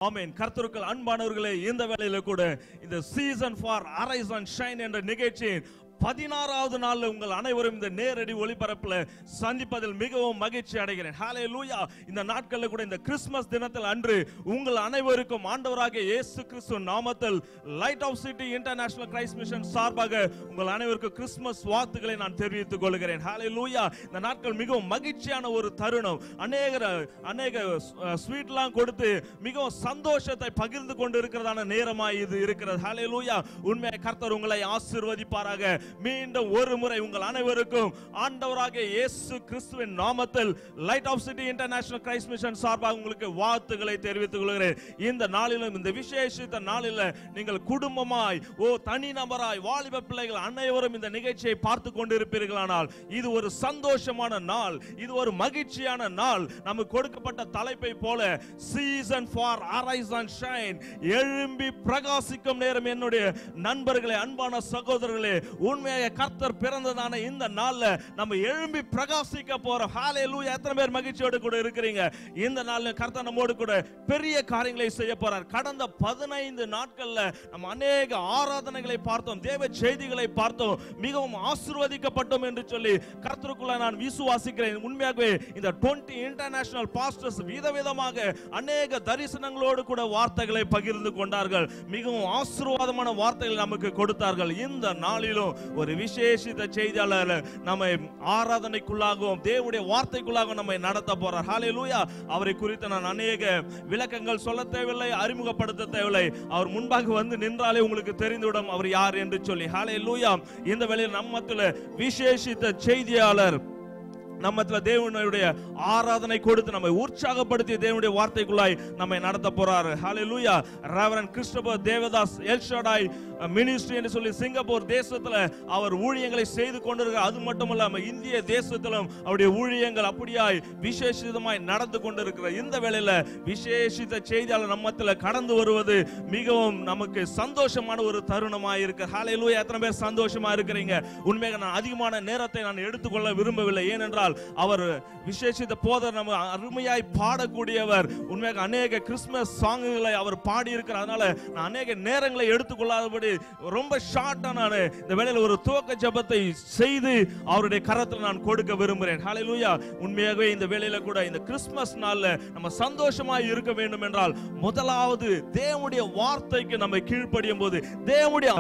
ஆமென். கர்த்தருக்குள் அன்பானவர்களே, இந்த வேளையில கூட இந்த season for arise and shine என்ற நிகழ்ச்சியின் 16வது நாள்ல உங்கள் அனைவரும் இந்த நேரடி ஒளிபரப்புல சந்திப்பதில் மிகவும் மகிழ்ச்சி அடைகிறேன். ஹல்லேலூயா. இந்த நாட்கள்ல கூட இந்த கிறிஸ்துமஸ் தினத்தில் அன்று உங்கள் அனைவருக்கும் ஆண்டவராகிய இயேசு கிறிஸ்து நாமத்தில் light of city international Christ mission சார்பாக உங்கள் அனைவருக்கும் கிறிஸ்துமஸ் வாழ்த்துக்களை நான் தெரிவித்துக் கொள்கிறேன். ஹல்லேலூயா. இந்த நாட்கள் மிகவும் மகிழ்ச்சியான ஒரு தருணம். அநேக ஸ்வீட்லாம் கொடுத்து மிகவும் சந்தோஷத்தை பகிர்ந்து கொண்டு இருக்கிறதான நேரமாய் இது இருக்கிறது. ஹல்லேலூயா. உண்மையாக கர்த்தர் உங்களை ஆசீர்வதிப்பாராக. மீண்டும் ஒரு முறை உங்கள் அனைவருக்கும் ஆண்டவராகிய இயேசு கிறிஸ்துவின் நாமத்தில் light of city international Christ mission சார்பாக உங்களுக்கு வாழ்த்துக்களை தெரிவித்துக் கொள்கிறேன். இந்த நாளிலும் இந்த விசேஷித்த நாளில் நீங்கள் குடும்பமாய் தனி நபராய் வாலிப பிள்ளைகள் அனைவரும் இந்த நிகழ்ச்சியை பார்த்து கொண்டிருப்பீர்களானால் இது ஒரு சந்தோஷமான நாள், இது ஒரு மகிழ்ச்சியான நாள். நமக்கு கொடுக்கப்பட்ட தலைப்பை போல season for arise and shine, எழும்பி பிரகாசிக்கும் நேரம். என்னுடைய நண்பர்களே, அன்பான சகோதரர்களே, உண்மையாக கர்த்தர் பிறந்ததான இந்த நாள்ல நம்ம எழும்பி பிரகாசிக்க போறோம். ஹல்லேலூயா. எத்தனை பேர் மகிழ்ச்சியோடு கூட இருக்கிறீங்க? இந்த நாள்ல கர்த்தர் நம்மோடு கூட பெரிய காரியங்களை செய்ய போறார். கடந்த 15 நாட்கள்ல நம்ம அநேக ஆராதனைகளை பார்த்தோம், தேவ செய்திகளை பார்த்தோம், மிகவும் ஆசீர்வதிக்கப்பட்டோம் என்று சொல்லி கர்த்தருக்குள்ள நான் விசுவாசிக்கிறேன். உண்மையாகவே இந்த 20 இன்டர்நேஷனல் பாஸ்டர்ஸ் விதவிதமாக அநேக தரிசனங்களோடு கூட வார்த்தைகளை பகிர்ந்து கொண்டார்கள். மிகவும் ஆசீர்வாதமான வார்த்தைகள் நமக்கு கொடுத்தார்கள். இந்த நாளிலும் ஒரு விசேஷித்த செய்தியாளர் நம்மை ஆராதனைக்குள்ளாகவும் தேவனுடைய வார்த்தைக்குள்ளாகவும் நம்மை நடத்த போறார். ஹல்லேலூயா. அவரை குறித்து நான் அநேக விளக்கங்கள் சொல்ல தேவையில்லை, அறிமுகப்படுத்த தேவையில்லை. அவர் முன்பாக வந்து நின்றாலே உங்களுக்கு தெரிந்துவிடும் அவர் யார் என்று சொல்லி. ஹல்லேலூயா. இந்த வேளையில் நம்மத்துல விசேஷித்த செய்தியாளர் நம்மத்துல தேவனுடைய ஆராதனை கொடுத்து நம்மை உற்சாகப்படுத்தி தேவனுடைய வார்த்தைக்குள்ளாய் நம்மை நடத்த போறார். Hallelujah. Reverend Christopher Devadas El Shaddai ministry என்று சொல்லி சிங்கப்பூர் தேசத்துல அவர் ஊழியங்களை செய்து கொண்டிருக்கிறார். அது மட்டுமல்ல இந்திய தேசத்திலும் அவருடைய ஊழியங்கள் அப்படியாய் விசேஷிதமாய் நடந்து கொண்டிருக்கிறார். இந்த வேளையில விசேஷித்த செய்தியாளர் நம்மத்துல கடந்து வருவது மிகவும் நமக்கு சந்தோஷமான ஒரு தருணமாய் இருக்கு. ஹல்லேலூயா. எத்தனை பேர் சந்தோஷமா இருக்கிறீங்க? உண்மையாக நான் அதிகமான நேரத்தை நான் எடுத்துக்கொள்ள விரும்பவில்லை. ஏனென்றால் அவர் விசேஷித்த போதர், நம்ம அருமையாய் பாடக்கூடியவர். உண்மையாக அநேக கிறிஸ்துமஸ் சாங்குகளை அவர் பாடி இருக்கிறார். அதனால நான் அநேக நேரங்களை எடுத்துக்கொள்ளாதபடி ரொம்ப ஷார்ட்டா நான் இந்த வேளையில ஒரு துவக்க ஜெபத்தை செய்து அவருடைய கரத்தில் நான் கொடுக்க விரும்புகிறேன். ஹல்லேலூயா. உண்மையாகவே இந்த வேளையில கூட இந்த கிறிஸ்துமஸ் நாள்ல நம்ம சந்தோஷமாய் இருக்க வேண்டும் என்றால் முதலாவது தேவனுடைய வார்த்தைக்கு நம்ம கீழ்ப்படியும் போது, தேவனுடைய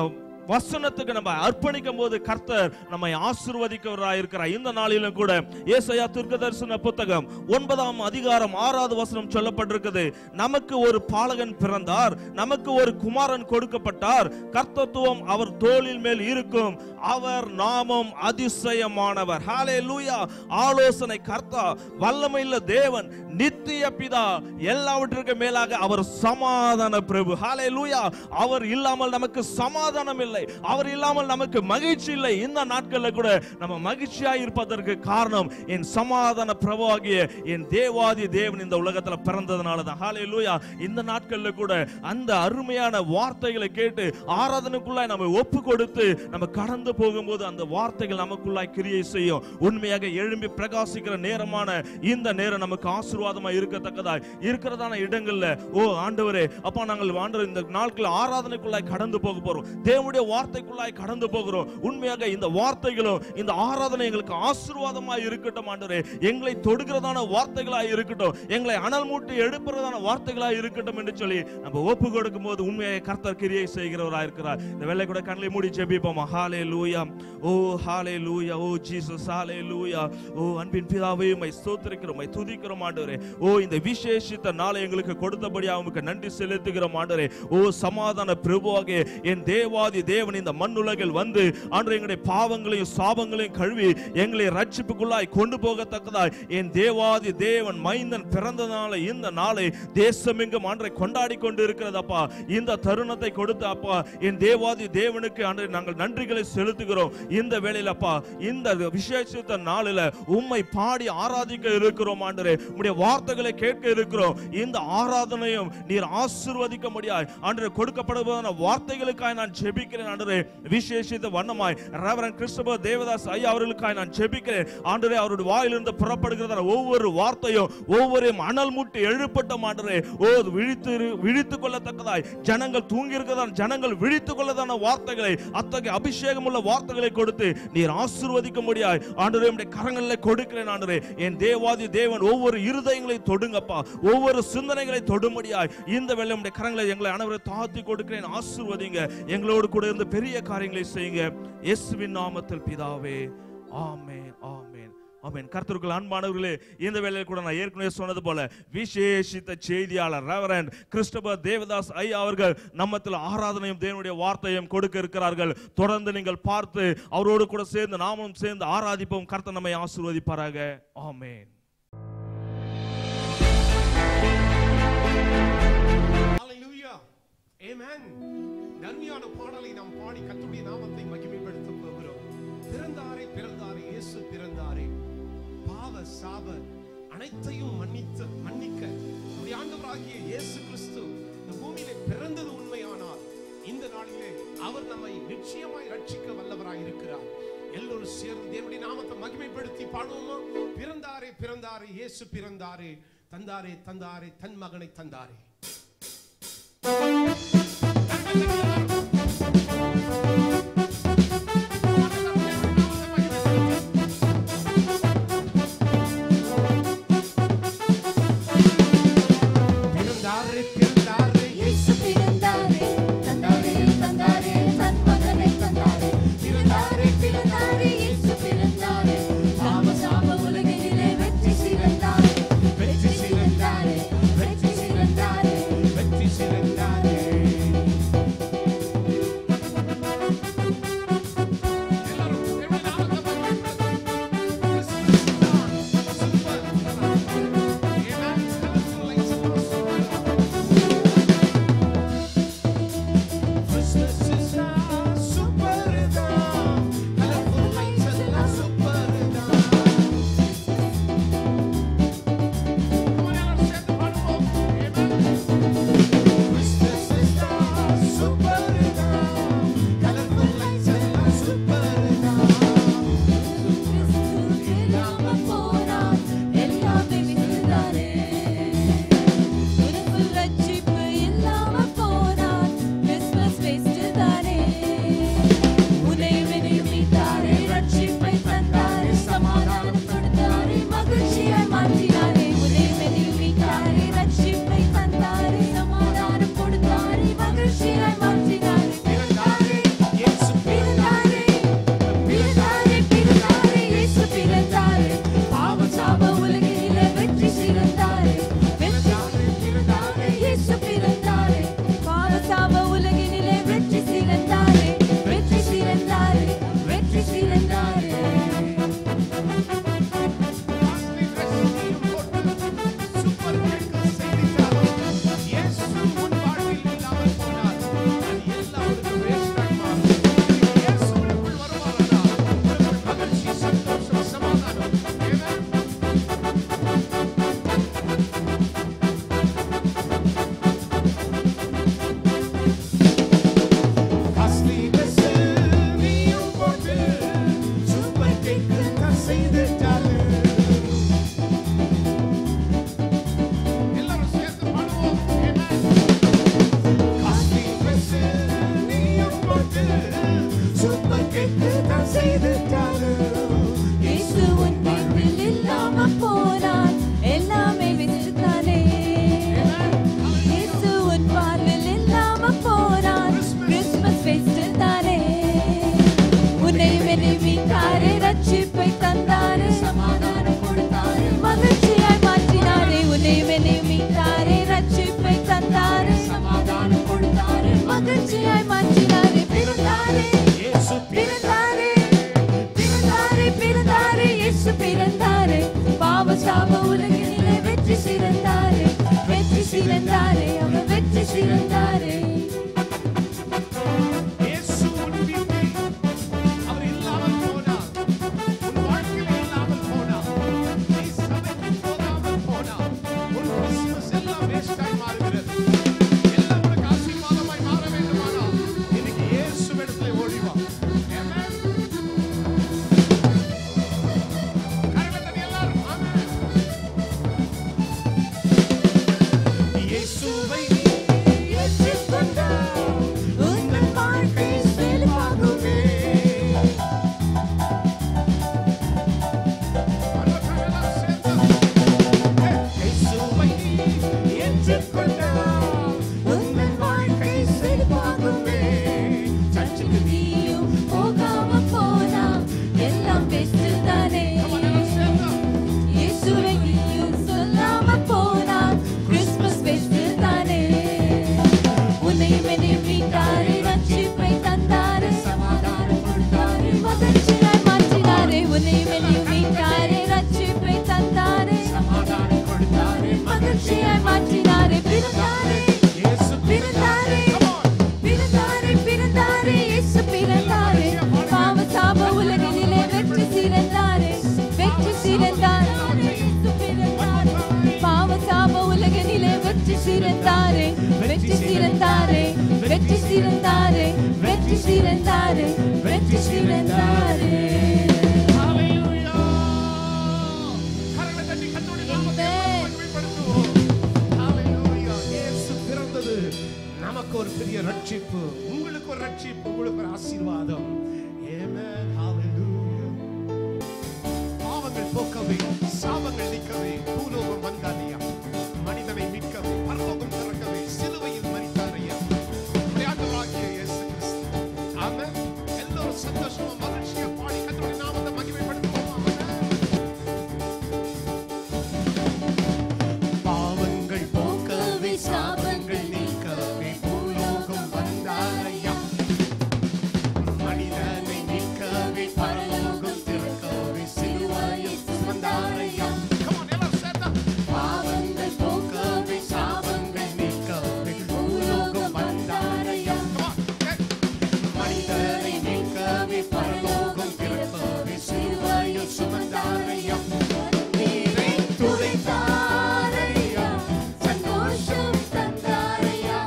வசனத்துக்கு நம்ம அர்ப்பணிக்கும் போது கர்த்தர் நம்மை ஆசீர்வதிக்கிறவராய் இருக்கிறார். இந்த நாளிலும் கூட ஏசாயா தீர்க்கதரிசன புத்தகம் 9ஆம் அதிகாரம் 6வது வசனம் சொல்லப்பட்டிருக்கிறது. நமக்கு ஒரு பாலகன் பிறந்தார், நமக்கு ஒரு குமாரன் கொடுக்கப்பட்டார், கர்த்தத்துவம் அவர் தோளின் மேல் இருக்கும், அவர் நாமம் அதிசயமானவர். ஹல்லேலூயா. ஆலோசனை கர்த்தா, வல்லமையுள்ள தேவன், நித்திய பிதா, எல்லாவற்றிற்கும் மேலாக அவர் சமாதான பிரபு. ஹல்லேலூயா. அவர் இல்லாமல் நமக்கு சமாதானம் இல்லை. இல்லை, அவர் இல்லாமல் நமக்கு மகிழ்ச்சி இல்லை. இந்த நாட்கள்ல கூட நம்ம மகிழ்ச்சியா இருப்பதற்கு காரணம் என் சமாதான பிரபுவாகிய என் தேவாதி தேவன் இந்த உலகத்துல பிறந்ததனால தான். ஹல்லேலூயா. இந்த நாட்கள்ல கூட அந்த அருமையான வார்த்தைகளை கேட்டு ஆராதனைக்குள்ளாய் நம்ம ஒப்பு கொடுத்து நம்ம கடந்து போகும்போது அந்த வார்த்தைகள் நமக்குள்ளாய் கிரியை செய்யும். உண்மையாக எழும்பி பிரகாசிக்கிற நேரமான இந்த நேரம் நமக்கு ஆசீர்வாதமா இருக்கத்தக்கதாய் இருக்கிறதான இடங்கள்ல ஓ ஆண்டவரே அப்பா நாங்கள் ஆண்டவர் இந்த நாட்கள் ஆராதனைக்குள்ளாய் கடந்து போக போறோம், தேவனுடைய வார்த்தைக்குள்ளாய் கடந்து போகிறோம். உண்மையாக இந்த வார்த்தைகளும் இந்த ஆராதனை எங்களுக்கு ஆசீர்வாதமா இருக்கட்டும் ஆண்டவரே. எங்களை தொடுகிறதான வார்த்தைகளாய் இருக்கட்டும், எங்களை அனல் மூட்டி எழுப்புறதான வார்த்தைகளாய் இருக்கட்டும் என்று சொல்லி நம்ம ஒப்பு கொடுக்கும் போது உண்மையாக கர்த்தர் கிரியை செய்கிறவராய் இருக்கிறார். இந்த வேளை கூட கண்களை மூடி ஜெபிப்போம். ஹல்லேலூயா. ஓ ஹல்லேலூயா. ஓ ஜீசஸ் ஹல்லேலூயா. ஓ அன்பின் பிதாவே உம்மை ஸ்தோத்திரிக்கிறோம், உம்மை துதிக்கிறோம் ஆண்டவரே. ஓ இந்த விசேஷித்த நாளை எங்களுக்கு கொடுத்தபடியாக உமக்கு நன்றி செலுத்துகிறோம் ஆண்டவரே. ஓ சமாதான பிரபுவாகிய என் தேவாதி தேவன் இந்த மண்ணுலகில் வந்து ஆண்டவரே எங்களுடைய பாவங்களையும் சாபங்களையும் கழுவி எங்களை ரட்சிப்புக்குள்ளாய் கொண்டு போகத்தக்கதாய் என் தேவாதி தேவன் மைந்தன் பிறந்த நாளை இந்த நாளை தேசமெங்கும் ஆண்டவரை கொண்டாடி கொண்டு இருக்கிறதப்பா. இந்த தருணத்தை கொடுத்த அப்பா என் தேவாதி தேவனுக்கு ஆண்டவரே நாங்கள் நன்றிகளை செலுத்துகிறோம். இந்த வேளையில அப்பா இந்த விசேஷித்த நாளில் உம்மை பாடி ஆராதிக்க இருக்கிறோம் ஆண்டவரே. உம்முடைய வார்த்தைகளை கேட்க இருக்கிறோம். இந்த ஆராதனையும் நீர் ஆசீர்வதிக்க முடியாய் ஆண்டவரே கொடுக்கப்படுவதான வார்த்தைகளுக்காய் நான் ஜெபிக்கிறேன் ஆண்டவரே. விசேஷித்த வண்ணமாய் ரெவரண்ட் கிறிஸ்டோபர் தேவதாஸ் ஐயா அவர்களுக்காய் நான் ஜெபிக்கிறேன் ஆண்டவரே. அவருடைய வாயிலிருந்து புறப்படுகிறதான ஒவ்வொரு வார்த்தையும் ஒவ்வொரு அனல் மூட்டி எழுப்பட்டும் ஆண்டவரே. ஓ விழித்துக் கொள்ளத்தக்கதாய் ஜனங்கள் தூங்கி இருக்கிறதான ஜனங்கள் விழித்துக் கொள்ளதான வார்த்தைகளை அத்தகைய அபிஷேகம் உள்ள வார்த்தைகளை கொடுத்து நீர் ஆசீர்வதிக்க முடியாய் ஆண்டவரே. உம்முடைய கரங்களில் கொடுக்கிறேன் ஆண்டவரே. என் தேவாதி தேவன் ஒவ்வொரு இருதயங்களை தொடுங்கப்பா, ஒவ்வொரு சிந்தனைகளை தொடும்படியாய் இந்த வேளை உம்முடைய கரங்களை எங்களை அனைவரை தாழ்த்தி கொடுக்கிறேன். ஆசீர்வதிங்க, எங்களோடு கூட இருந்து பெரிய காரியங்களை செய்யுங்க. இயேசுவின் நாமத்தில் பிதாவே, ஆமென் ஆமென் ஆமென். கர்த்தருக்குள் அன்பானவர்களே, இந்த வேளையில் கூட நான் ஏற்கனவே சொன்னது போல விசேஷித்த செய்தியாளர் ரெவரண்ட் கிறிஸ்டோபர் தேவதாஸ் ஐயா அவர்கள் நம்மத்தில் ஆராதனையும் தேவனுடைய வார்த்தையும் கொடுக்க இருக்கிறார்கள். தொடர்ந்து நீங்கள் பார்த்து அவரோடு கூட சேர்ந்து நாமும் சேர்ந்து ஆராதிப்போம். கர்த்தர் நம்மை ஆசீர்வதிப்பாராக. ஆமென். ஹல்லேலூயா. ஆமென். நன்மையான பாடலை நாம் பாடி கர்த்தருடைய நாமத்தை மகிமைப்படுத்த போகிறோம். பிறந்தாரே பிறந்தாரே இயேசு பிறந்தாரே, பாவ சாப அனைத்தையும் மன்னிக்க நம்முடைய ஆண்டவராகிய இயேசு கிறிஸ்து இந்த பூமியிலே பிறந்தது உண்மையானால் இந்த நாளிலே அவர் நம்மை நிச்சயமாய் ரட்சிக்க வல்லவராய் இருக்கிறார். எல்லோரும் சேர்ந்து தேவனுடைய நாமத்தை மகிமைப்படுத்தி பாடுவோமா? பிறந்தாரே பிறந்தாரே இயேசு பிறந்தாரே, தந்தாரே தந்தாரே தன் மகனை தந்தாரே. சிறந்தாரே, பாவ சாப உலகினிலே வெற்றி சிறந்தாரே, வெற்றி சிறந்தாரே, அவர் வெற்றி சிறந்தாரே. இயேசு உன் வீட்டில் அவர் இல்லாமல் போனார், உன் வாழ்க்கையில் இல்லாமல் போனார், நீ சபைக்கு போகாமல் போனார், உன் கிறிஸ்துமஸ் எல்லாம் வேஸ்டாய் மாறுகிறது. எல்லாம் உனக்கு ஆசீர்வாதமாய் மாற வேண்டுமானால் இன்னைக்கு இயேசுவிடத்திலே ஓடி வா. ஆமென். கரங்களை தட்டி எல்லாரும் ஆமென். இயேசுவை ஏற்றுக்கொண்டார், உங்கள் வாழ்க்கை செழிப்பாகுமே. இயேசுவை ஏற்றுக்கொண்டால் உங்கள் வாழ்க்கை செழிப்பாகுமே. சர்ச்சுக்கு நீயும் போகாம போனா எல்லாம் பெஸ்ட் தானே. இயேசுவை நீயும் சொல்லாம போனா கிறிஸ்மஸ் பெஸ்ட் தானே. உன்னையும் என்னையும் மீட்டாரே, ரட்சிப்பை தந்தாரே, சமாதானம் கொடுத்தாரே, மகிழ்ச்சியாய் மாற்றினாரே. உன்னையும் என்னையும் மீட்டாரே, ரட்சிப்பை தந்தாரே, சமாதானம் கொடுத்தாரே, மகிழ்ச்சியாய் மாற்றினாரே. பிறந்தாரே, இயேசு பிறந்தாரே, Come on. பிறந்தாரே, பிறந்தாரே, இயேசு பிறந்தாரே, பாவ சாப உலகினிலே வெற்றி சிறந்தாரே, வெற்றி சிறந்தாரே, இயேசு பிறந்தாரே, பாவ சாப உலகினிலே வெற்றி சிறந்தாரே, வெற்றி சிறந்தாரே, வெற்றி சிறந்தாரே, வெற்றி சிறந்தாரே, வெற்றி சிறந்தாரே. Hallelujah. கரங்களை தட்டி கர்த்தருடைய நாமத்தை மகிமைப்படுத்துவோம். Hallelujah. இயேசு பிறந்தது நமக்கு ஒரு பெரிய ரட்சிப்பு, உங்களுக்கு ஒரு ரட்சிப்பு, உங்களுக்கு ஒரு ஆசீர்வாதம். Amen. Hallelujah. பாவங்கள் போக்கவே, சாபங்கள் நீக்கவே பூலோகம் வந்தாரையா, மனிதனை மீட்கவே பரலோகம் திறக்கவே சிலுவையில் மரித்தாரையா, நம்முடைய ஆண்டவராகிய இயேசு கிறிஸ்து. ஆமென். எல்லோரும் சந்தோஷமா மகிழ்ச்சியா பாடி கர்த்தருடைய நாமத்தை மகிமைப்படுத்துவோம். பாவங்கள் போக்கவே சாபங்கள் நீக்கவே பூலோகம் வந்தாரையா, மனிதனை மீட்கவே பரலோகம் திறக்கவே சிலுவையில் சுமந்தாரையா. Come on, எல்லாரும் சேர்ந்தா. பாவங்கள் போக்கவே சாபங்கள் நீக்கவே பூலோகம் வந்தாரையா. Come on, okay. மனிதனை மீட்கவே பரலோகம் திறக்கவே சிலுவையில் சுமந்தாரையா. நீரை துடைத்தாரையா, சந்தோஷம் தந்தாரையா,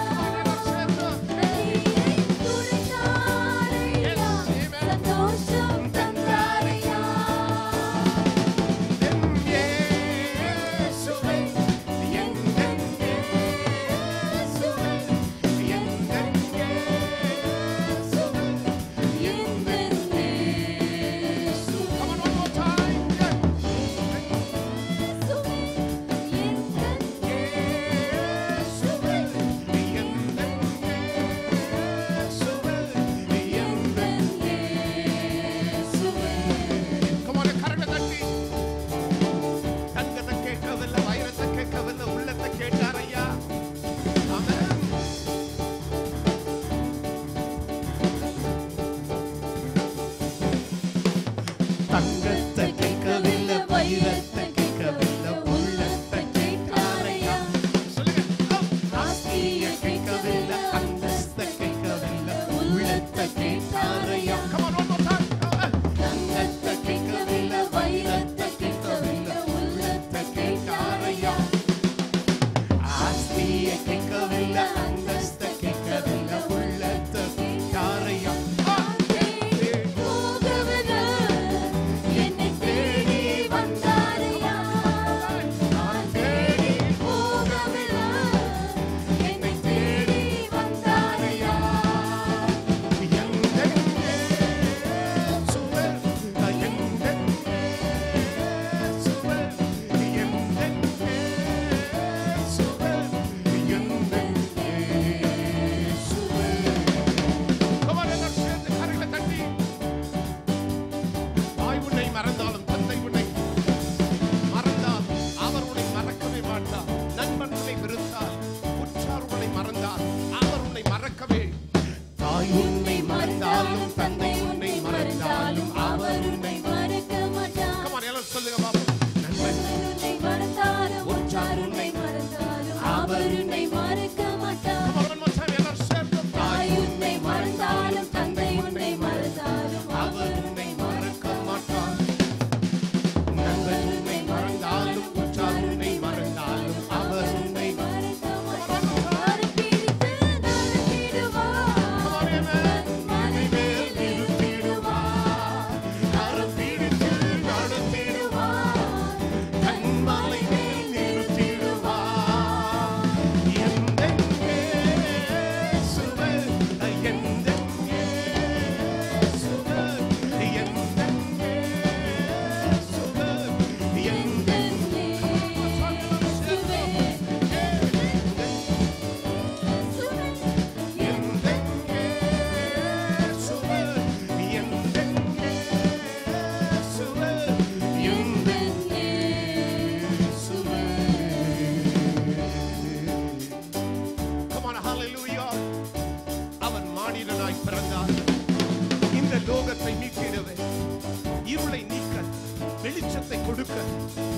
நீரை துடைத்தாரையா, சந்தோஷம் தந்தாரையா. என்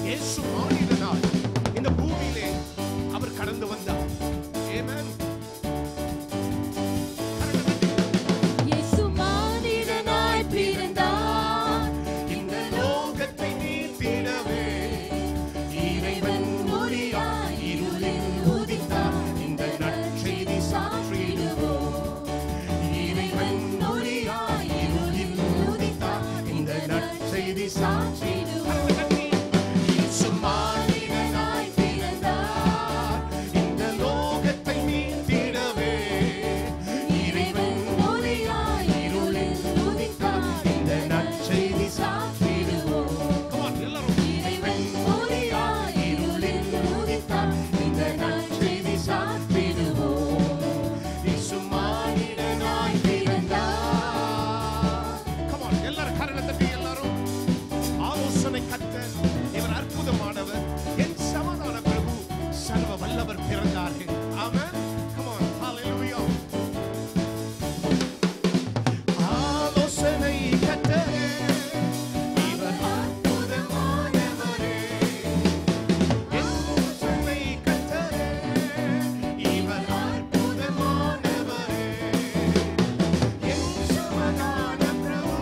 இயேசு மானிடனாய் இந்த பூமியிலே அவர் கடந்து வந்தார். ஆமென். இயேசு மானிடனாய் பிறந்தார். இந்த லோகத்தை நீத்திடவே இறைவன் ஒளியாய் இருளில் உதித்தார். இந்த நற்செய்தி சாற்றிடுவோம். இறைவன் ஒளியாய் இருளில் உதித்தார். இந்த நற்செய்தி சாற்றிடுவோம். இயேசு மானிடனாய் பிறந்தார். இந்த லோகத்தை நீத்திடவே இறைவன் ஒளியாய் இருளில் உதித்தார். இந்த நற்செய்தி சாற்றிடுவோம். Come on, எல்லாரும். இறைவன் ஒளியாய் இருளில் உதித்தார். இந்த நற்செய்தி சாற்றிடுவோம். இயேசு மானிடனாய் பிறந்தார். Come on, எல்லாரும் கரங்களை தட்டி எல்லாரும். ஆலோசனை கர்த்தர், இவர் அற்புதமானவர், என் சமாதான பிரபு, சர்வ வல்லவர் பிறந்தார்கள். ஆமென். Come on, hallelujah. ஆலோசனை கர்த்தரே, இவர் அற்புதமானவரே. ஆலோசனை கர்த்தரே, இவர் அற்புதமானவரே. என் சமாதான பிரபு,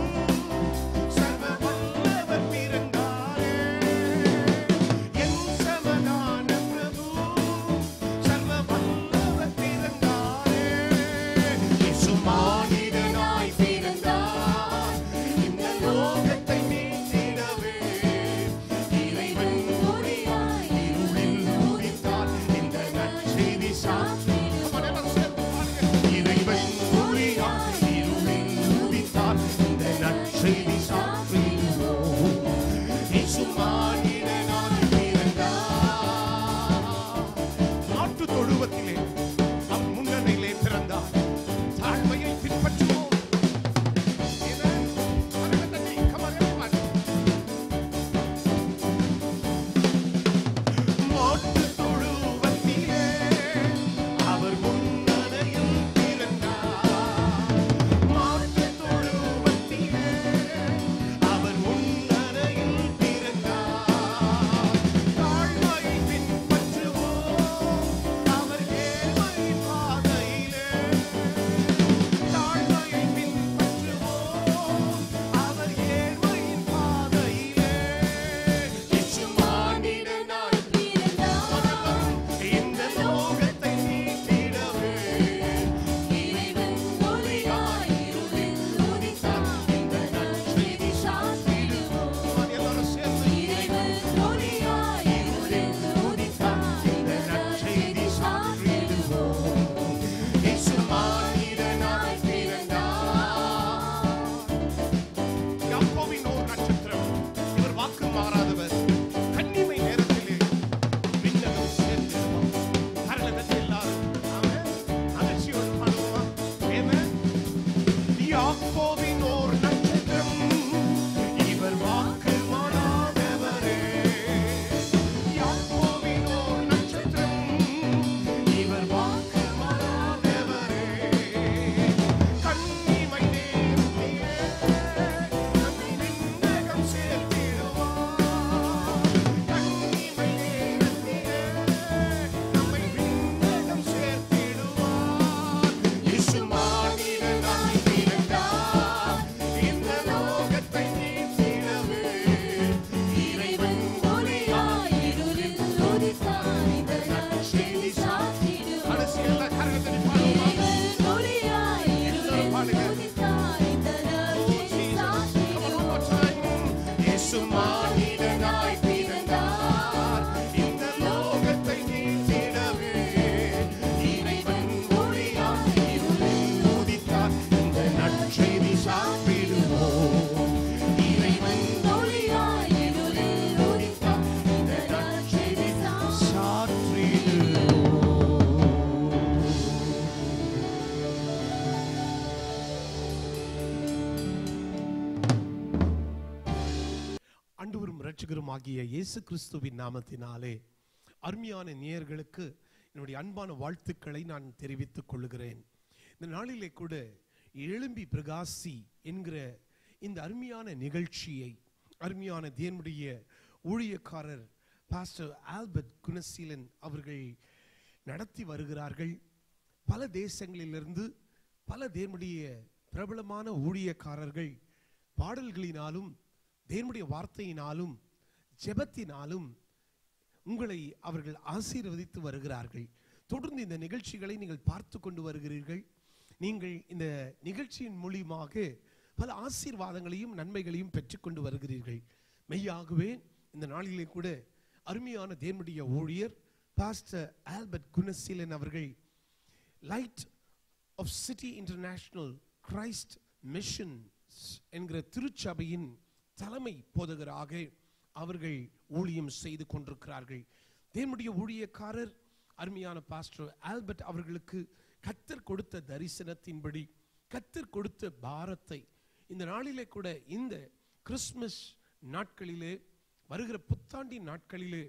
சர்வ வல்லவர் பிறந்தாரே. என் சமாதான பிரபு, சர்வ வல்லவர் பிறந்தாரே. இயேசு மானிடனாய் பிறந்தார். இந்த லோகத்தை மீட்டிடவே இறைவன் ஒளியாய் இருளில் உதித்தார். இந்த நற்செய்தி சாற்றிடுவோம். இறைவன் ஒளியாய் இருளில் உதித்தார். இந்த நற்செய்தி சாற்றிடுவோம். இயேசு மானிடனாய் பிறந்தார். நாட்டு தொழுவத்திலே அவர் முன்னணியிலே பிறந்தார். தாழ்மையை பின்பற்றுவோம். Amen. கரங்களை தட்டி, come on everyone. நாட்டு தொழுவத்திலே அவர் முன்னணியில் பிறந்தார். நாட்டு தொழுவத்திலே அவர் முன்னணியில் பிறந்தார். தாழ்மையை பின்பற்றுவோம். அவர் ஏழ்மையின் பாதையிலே. தாழ்மையை பின்பற்றுவோம். அவர் ஏழ்மையின் பாதையிலே. இயேசு மானிடனாய் பிறந்தார். இந்த லோகத்தை நீட்டிடவே இறைவன் ஒளியாய் இருளில் உதித்தார். இந்த நற்செய்தி சாற்றிடுவோம். எல்லாரும் சேர்ந்து இறைவன் ஒளியாய் இருளில் உதித்தார். இந்த நற்செய்தி சாற்றிடுவோம். இயேசு மானிடனாய் பிறந்தார். யாக்கோபின் ஓர் நட்சத்திரம், இவர் வாக்கு மாறாதவர். கன்னிமை நேரத்திலே விண்ணகம் சேர்ந்திடுவார். கரங்களை தட்டி எல்லாரும். ஆமென். மகிழ்ச்சியோடு பாடுவோமா? ஆமென். யாக்கோபின் ஓர் நட்சத்திரம், இவர் வாக்கு மாறாதவரே. யாக்கோபின் ஓர் நட்சத்திரம், இவர் வாக்கு மாறாதவரே. கன்னிமை நேரத்திலே நம்மை விண்ணகம் சேர்த்திடுவார். கன்னிமை நேரத்திலே நம்மை விண்ணகம் சேர்த்திடுவார். இயேசு மானிடனாய் பிறந்தார். இந்த லோகத்தை நீட்டிடவே இறைவன் ஒளியாய் இருளில் உதித்தார். இந்த நற்செய்தி சாற்றிடுவோம். கடைசியில் கரங்களை தட்டி பாடுவோமா? இறைவன் ஒளியாய் இருளில் உதித்தார். இந்த நற்செய்தி சாற்றிடுவோம். இயேசு மானிடனாய் பிறந்தார். இந்த லோகத்தை நீட்டிடவே இறைவன் ஒளியாய் இருளில் உதித்தார். இந்த நற்செய்தி சாற்றிடுவோம். இறைவன் ஒளியாய் இருளில் உதித்தார். இந்த நற்செய்தி சாற்றிடுவோம். ஆண்டவரும் இரட்சகரும் ஆகிய இயேசு கிறிஸ்துவின் நாமத்தினாலே அருமையான நேயர்களுக்கு என்னுடைய அன்பான வாழ்த்துக்களை நான் தெரிவித்துக் கொள்கிறேன். இந்த நாளிலே கூட எழும்பி பிரகாசி என்கிற இந்த அருமையான நிகழ்ச்சியை, அருமையான தேவனுடைய ஊழியக்காரர் பாஸ்டர் ஆல்பர்ட் குணசீலன் அவர்கள் நடத்தி வருகிறார்கள். பல தேசங்களிலிருந்து பல தேவனுடைய பிரபலமான ஊழியக்காரர்கள் பாடல்களினாலும் தேவனுடைய வார்த்தையினாலும் ஜெபத்தினாலும் உங்களை அவர்கள் ஆசீர்வதித்து வருகிறார்கள். தொடர்ந்து இந்த நிகழ்ச்சிகளை நீங்கள் பார்த்து கொண்டு வருகிறீர்கள். நீங்கள் இந்த நிகழ்ச்சியின் மூலியமாக பல ஆசீர்வாதங்களையும் நன்மைகளையும் பெற்றுக்கொண்டு வருகிறீர்கள். மெய்யாகவே இந்த நாளிலே கூட அருமையான தேவனுடைய ஊழியர் பாஸ்டர் ஆல்பர்ட் குணசீலன் அவர்கள் light of city international Christ mission என்கிற திருச்சபையின் தலைமை போதகராக அவர்கள் ஊழியம் செய்து கொண்டிருக்கிறார்கள். தேவனுடைய ஊழியக்காரர் அருமையான பாஸ்டர் ஆல்பர்ட் அவர்களுக்கு கர்த்தர் கொடுத்த தரிசனத்தின்படி, கர்த்தர் கொடுத்த பாரத்தை இந்த நாளிலே கூட, இந்த கிறிஸ்துமஸ் நாட்களிலே, வருகிற புத்தாண்டின் நாட்களிலே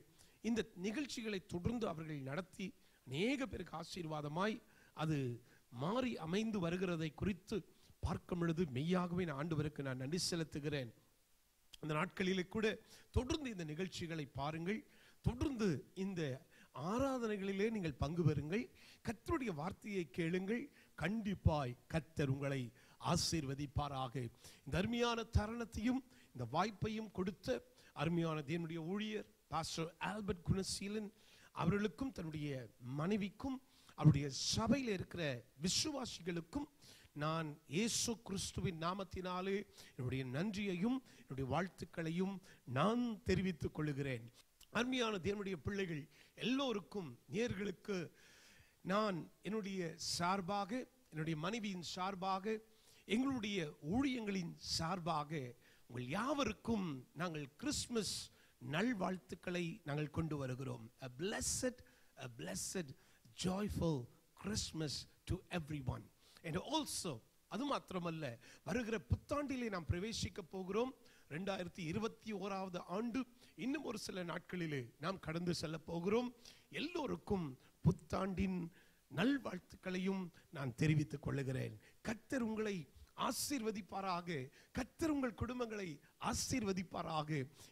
இந்த நிகழ்ச்சிகளை தொடர்ந்து அவர்கள் நடத்தி அநேக பேருக்கு ஆசீர்வாதமாய் அது மாறி அமைந்து வருகிறதை குறித்து பார்க்கும் பொழுது மெய்யாகவே ஆண்டவருக்கு நான் நன்றி செலுத்துகிறேன். அந்த நாட்களிலே கூட தொடர்ந்து இந்த நிகழ்ச்சிகளை பாருங்கள், தொடர்ந்து இந்த ஆராதனைகளிலே நீங்கள் பங்கு பெறுங்கள், கர்த்தருடைய வார்த்தையை கேளுங்கள். கண்டிப்பாய் கர்த்தர் உங்களை ஆசீர்வதிப்பாராக. இந்த அருமையான தருணத்தையும் இந்த வாய்ப்பையும் கொடுத்த அருமையான தேவனுடைய ஊழியர் பாஸ்டர் ஆல்பர்ட் குணசீலன் அவர்களுக்கும் தன்னுடைய மனைவிக்கும் அவருடைய சபையில் இருக்கிற விசுவாசிகளுக்கும் நான் இயேசு கிறிஸ்துவின் நாமத்தினாலே என்னுடைய நன்றியையும் என்னுடைய வாழ்த்துக்களையும் நான் தெரிவித்துக் கொள்கிறேன். அருமையான தேவனுடைய பிள்ளைகள் எல்லோருக்கும், நேயர்களுக்கு நான் என்னுடைய சார்பாக, என்னுடைய மனைவியின் சார்பாக, எங்களுடைய ஊழியங்களின் சார்பாக உங்கள் யாவருக்கும் நாங்கள் கிறிஸ்துமஸ் நல்வாழ்த்துக்களை நாங்கள் கொண்டு வருகிறோம். A blessed joyful Christmas to everyone. And also, அது மாத்திரமல்ல, வருகிற புத்தாண்டிலே நாம் பிரவேசிக்க போகிறோம். 2021 ஆண்டு இன்னும் ஒரு சில நாட்களிலே நாம் கடந்து செல்ல போகிறோம். எல்லோருக்கும் புத்தாண்டின் நல்வாழ்த்துக்களையும் நான் தெரிவித்துக் கொள்ளுகிறேன். கர்த்தர் உங்களை ஆசீர்வதிப்பாராக, கர்த்தர் உங்கள் குடும்பங்களை ஆசீர்வதிப்பாராக.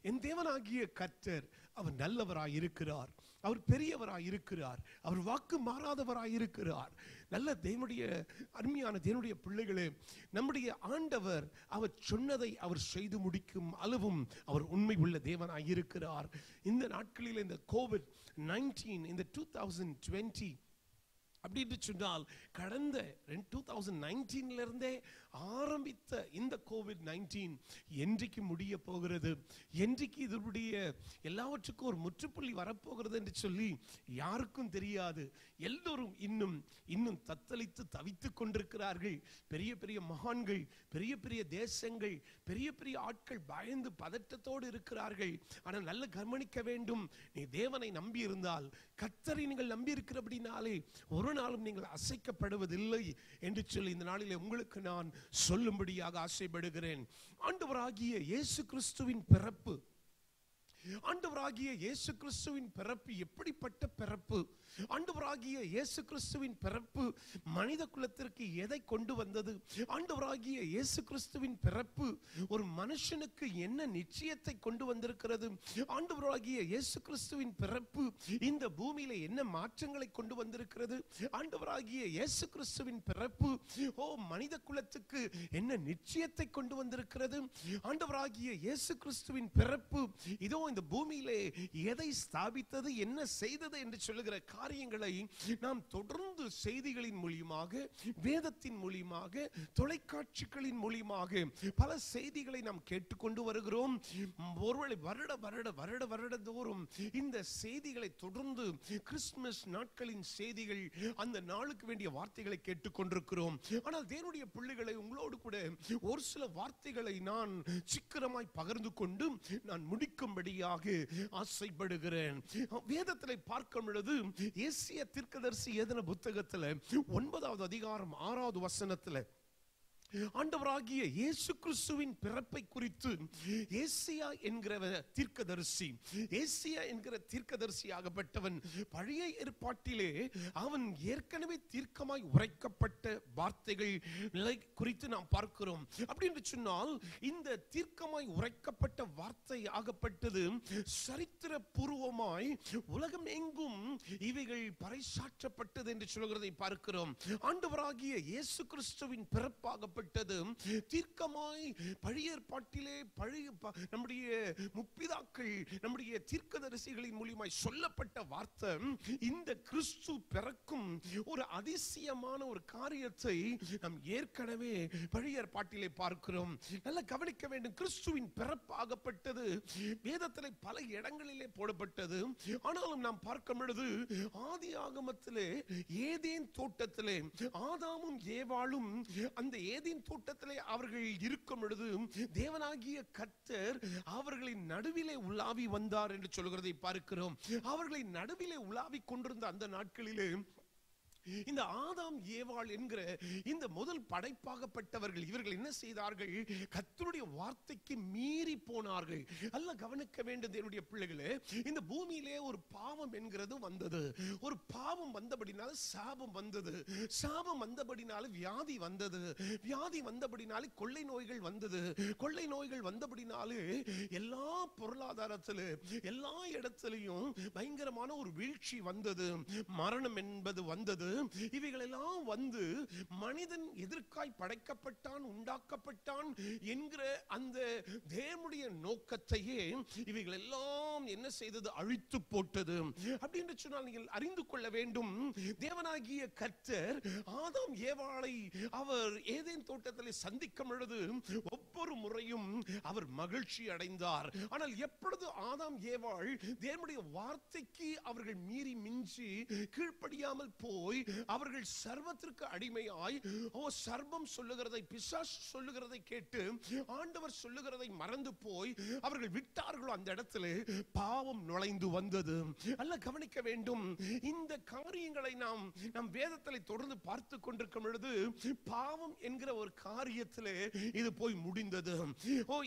என் தேவனாகிய கர்த்தர் அவர் நல்லவராய் இருக்கிறார், அவர் பெரியவராய் இருக்கிறார், அவர் வாக்கு மாறாதவராய் இருக்கிறார். நல்ல தேவனுடைய அருமையான தேவனுடைய பிள்ளைகளே, நம்முடைய ஆண்டவர் அவர் சொன்னதை அவர் செய்து முடிக்கும் அளவும் அவர் உண்மை உள்ள தேவனாய் இருக்கிறார். இந்த நாட்களில் இந்த COVID-19 இந்த 2020 அப்படின்னு சொன்னால் கடந்த 2019 இருந்தே ஆரம்பித்த இந்த COVID-19 என்றைக்கு முடிய போகிறது, என்றைக்கு இதனுடைய எல்லாவற்றுக்கும் ஒரு முற்றுப்புள்ளி வரப்போகிறது என்று சொல்லி யாருக்கும் தெரியாது. எல்லோரும் இன்னும் தத்தளித்து தவித்துக் கொண்டிருக்கிறார்கள். பெரிய பெரிய மகான்கள், பெரிய பெரிய தேசங்கள், பெரிய பெரிய ஆட்கள் பயந்து பதட்டத்தோடு இருக்கிறார்கள். ஆனால் நல்ல கவனிக்க வேண்டும், நீ தேவனை நம்பி இருந்தால், கர்த்தரை நீங்கள் நம்பி இருக்கிறபடினாலே ஒரு நாளும் நீங்கள் அசைக்கப்படுவதில்லை என்று சொல்லி இந்த நாளிலே உங்களுக்கு நான் சொல்லும்படியாக ஆசைப்படுகிறேன். ஆண்டவராகிய இயேசு கிறிஸ்துவின் பிறப்பு, ஆண்டவராகிய இயேசு கிறிஸ்துவின் பிறப்பு எப்படிப்பட்ட பிறப்பு? ஆண்டவராகிய இயேசு கிறிஸ்துவின் பிறப்பு மனித குலத்திற்கு எதை கொண்டு வந்தது? ஆண்டவராகிய இயேசு கிறிஸ்துவின் பிறப்பு ஒரு மனுஷனுக்கு என்ன நிச்சயத்தை கொண்டு வந்திருக்கிறது? ஆண்டவராகிய இயேசு கிறிஸ்துவின் பிறப்பு இந்த பூமியில என்ன மாற்றங்களை கொண்டு வந்திருக்கிறது? ஆண்டவராகிய இயேசு கிறிஸ்துவின் பிறப்பு மனித குலத்துக்கு என்ன நிச்சயத்தை கொண்டு வந்திருக்கிறது? ஆண்டவராகிய இயேசு கிறிஸ்துவின் பிறப்பு இதோ இந்த பூமியிலே எதை ஸ்தாபித்தது, என்ன செய்தது என்று சொல்லுகிற காரியங்களை நாம் தொடர்ந்து செய்திகளின் மூலமாக, வேதத்தின் மூலமாக, தொலைக்காட்சிகளின் மூலமாக பல செய்திகளை நாம் கேட்டுக்கொண்டு வருகிறோம். ஒருவேளை வருடந்தோறும் இந்த செய்திகளை தொடர்ந்து கிறிஸ்துமஸ் நாட்களின் செய்திகள், அந்த நாளுக்கு வேண்டிய வார்த்தைகளை கேட்டுக்கொண்டிருக்கிறோம். ஆனால் தேவனுடைய பிள்ளைகளை, உங்களோடு கூட ஒரு சில வார்த்தைகளை நான் சீக்கிரமாய் பகிர்ந்து கொண்டு நான் முடிக்கும்படியாக ஆசைப்படுகிறேன். வேதத்தில் பார்க்கும் பொழுது ஏசாயா தீர்க்கதரிசி எழுதின புத்தகத்தில் 9வது அதிகாரம் 6வது வசனத்தில் ஆண்டவராகிய இயேசு கிறிஸ்துவின் பிறப்பை குறித்து ஏசியா என்கிற தீர்க்கதரிசி, ஏசியா என்கிற தீர்க்கதரிசி ஆகப்பட்டவன் பழைய ஏற்பாட்டிலே அவன் ஏற்கனவே தீர்க்கமாய் உரைக்கப்பட்ட வார்த்தைகள் குறித்து நாம் பார்க்கிறோம். அப்படி என்று சொன்னால் இந்த தீர்க்கமாய் உரைக்கப்பட்ட வார்த்தை ஆகப்பட்டது சரித்திர பூர்வமாய் உலகம் எங்கும் இவைகள் பறைசாற்றப்பட்டது என்று சொல்கிறதை பார்க்கிறோம். ஆண்டவராகிய இயேசு கிறிஸ்துவின் பிறப்பாகப்பட்டது தீர்க்கமாய் பழைய ஏற்பாட்டிலே நம்முடைய முற்பிதாக்கள் நம்முடைய தீர்க்கதரிசிகளின் மூலமாய் சொல்லப்பட்ட வார்த்தை இந்த கிறிஸ்து பிறக்கும் ஒரு அதிசயமான ஒரு காரியத்தை நாம் ஏற்கனவே பழைய ஏற்பாட்டிலே பார்க்கிறோம். நல்லா கவனிக்க வேண்டும். கிறிஸ்துவின் பிறப்பாகப்பட்டது வேதத்திலே பல இடங்களிலே போடப்பட்டது. ஆனாலும் நாம் பார்க்கும் பொழுது ஆதி ஆகமத்திலே ஏதேன் தோட்டத்திலே ஆதாமும் ஏவாளும் அந்த ஏதேன் தோட்டத்திலே அவர்கள் இருக்கும் பொழுது தேவனாகிய கர்த்தர் அவர்களின் நடுவிலே உலாவி வந்தார் என்று சொல்கிறதை பார்க்கிறோம். அவர்களின் நடுவிலே உலாவி கொண்டிருந்த அந்த நாட்களிலே இந்த ஆதாம் ஏவாள் என்கிற இந்த முதல் படைப்பாகப்பட்டவர்கள் இவர்கள் என்ன செய்தார்கள்? கர்த்தருடைய வார்த்தைக்கு மீறி போனார்கள். அல்ல கவனிக்க வேண்டும் தேவனுடைய பிள்ளைகளே, இந்த பூமியிலே ஒரு பாவம் என்கிறது வந்தது. ஒரு பாவம் வந்தபடினால சாபம் வந்தது. சாபம் வந்தபடினால வியாதி வந்தது. வியாதி வந்தபடினால கொள்ளை நோய்கள் வந்தது. கொள்ளை நோய்கள் வந்தபடினாலே எல்லா பொருளாதாரத்திலே எல்லா இடத்திலையும் பயங்கரமான ஒரு வீழ்ச்சி வந்தது. மரணம் என்பது வந்தது. இவைகளெல்லாம் வந்து மனிதன் எதற்காய் படைக்கப்பட்டான், உண்டாக்கப்பட்டான் என்கிற அந்த தேவனுடைய நோக்கத்தையே இவைகள் எல்லாம் என்ன செய்தது? அழித்து போட்டது. அப்படி என்று சொன்னால் நீங்கள் அறிந்து கொள்ள வேண்டும், தேவனாகிய கர்த்தர் ஆதாம் ஏவாளை அவர் ஏதேன் தோட்டத்தில் சந்திக்கும் பொழுது ஒவ்வொரு முறையும் அவர் மகிழ்ச்சி அடைந்தார். ஆனால் எப்பொழுது ஆதாம் ஏவாள் தேவனுடைய வார்த்தைக்கு அவர்கள் மீறி மிஞ்சி கீழ்ப்படியாமல் போய் அவர்கள் சர்வத்திற்கு அடிமையாய் சர்வம் சொல்லுகிறதை பிசாசு சொல்லுகிறதை கேட்டு ஆண்டவர் சொல்லுகிறதை மறந்து போய் அவர்கள் விட்டார்களோ அந்த இடத்துல பாவம் நுழைந்து வந்தது. அல்ல கவனிக்க வேண்டும். இந்த காரியங்களை நாம் வேதத்தில் தொடர்ந்து பார்த்து கொண்டிருக்கும் பொழுது பாவம் என்கிற ஒரு காரியத்திலே இது போய் முடிந்தது.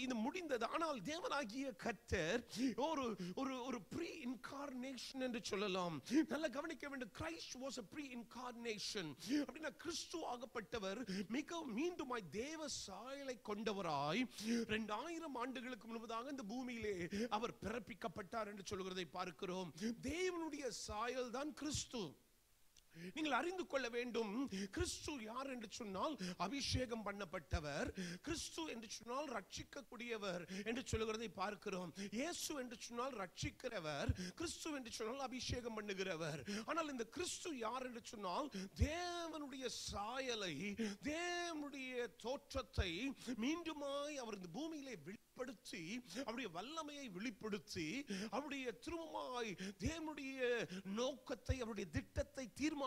இது முடிந்தது. ஆனால் தேவனாகிய கர்த்தர் ஒரு ப்ரீ இன்கார்னேஷன் என்று சொல்லலாம். நல்ல கவனிக்க வேண்டும். Christ was a pre-incarnation. அப்படினா கிறிஸ்து ஆகப்பட்டவர் மிக மீண்டுமாய் தேவ சாயலை கொண்டவராய் 2000 ஆண்டுகளுக்கு முன்பதாக இந்த பூமியிலே அவர் பிறப்பிக்கப்பட்டார் என்று சொல்கிறதை பார்க்கிறோம். தேவனுடைய சாயல் தான் கிறிஸ்து. நீங்கள் அறிந்து கொள்ள வேண்டும், கிறிஸ்து யார் என்று சொன்னால் அபிஷேகம் பண்ணப்பட்டவர். கிறிஸ்து என்று சொன்னால் ரட்சிக்கக்கூடியவர் என்று சொல்லுகிறதை பார்க்கிறோம். இயேசு என்று சொன்னால் ரட்சிக்கிறவர், கிறிஸ்து என்று சொன்னால் அபிஷேகம் பண்ணுகிறவர். ஆனால் இந்த கிறிஸ்து யார் என்று சொன்னால் தேவனுடைய சாயலை, தேவனுடைய தோற்றத்தை மீண்டுமாய் அவர் இந்த பூமியிலே வெளிப்படுத்தி அவருடைய வல்லமையை வெளிப்படுத்தி அவருடைய திரும்பமாய் தேவனுடைய நோக்கத்தை, அவருடைய திட்டத்தை, தீர்மானத்தை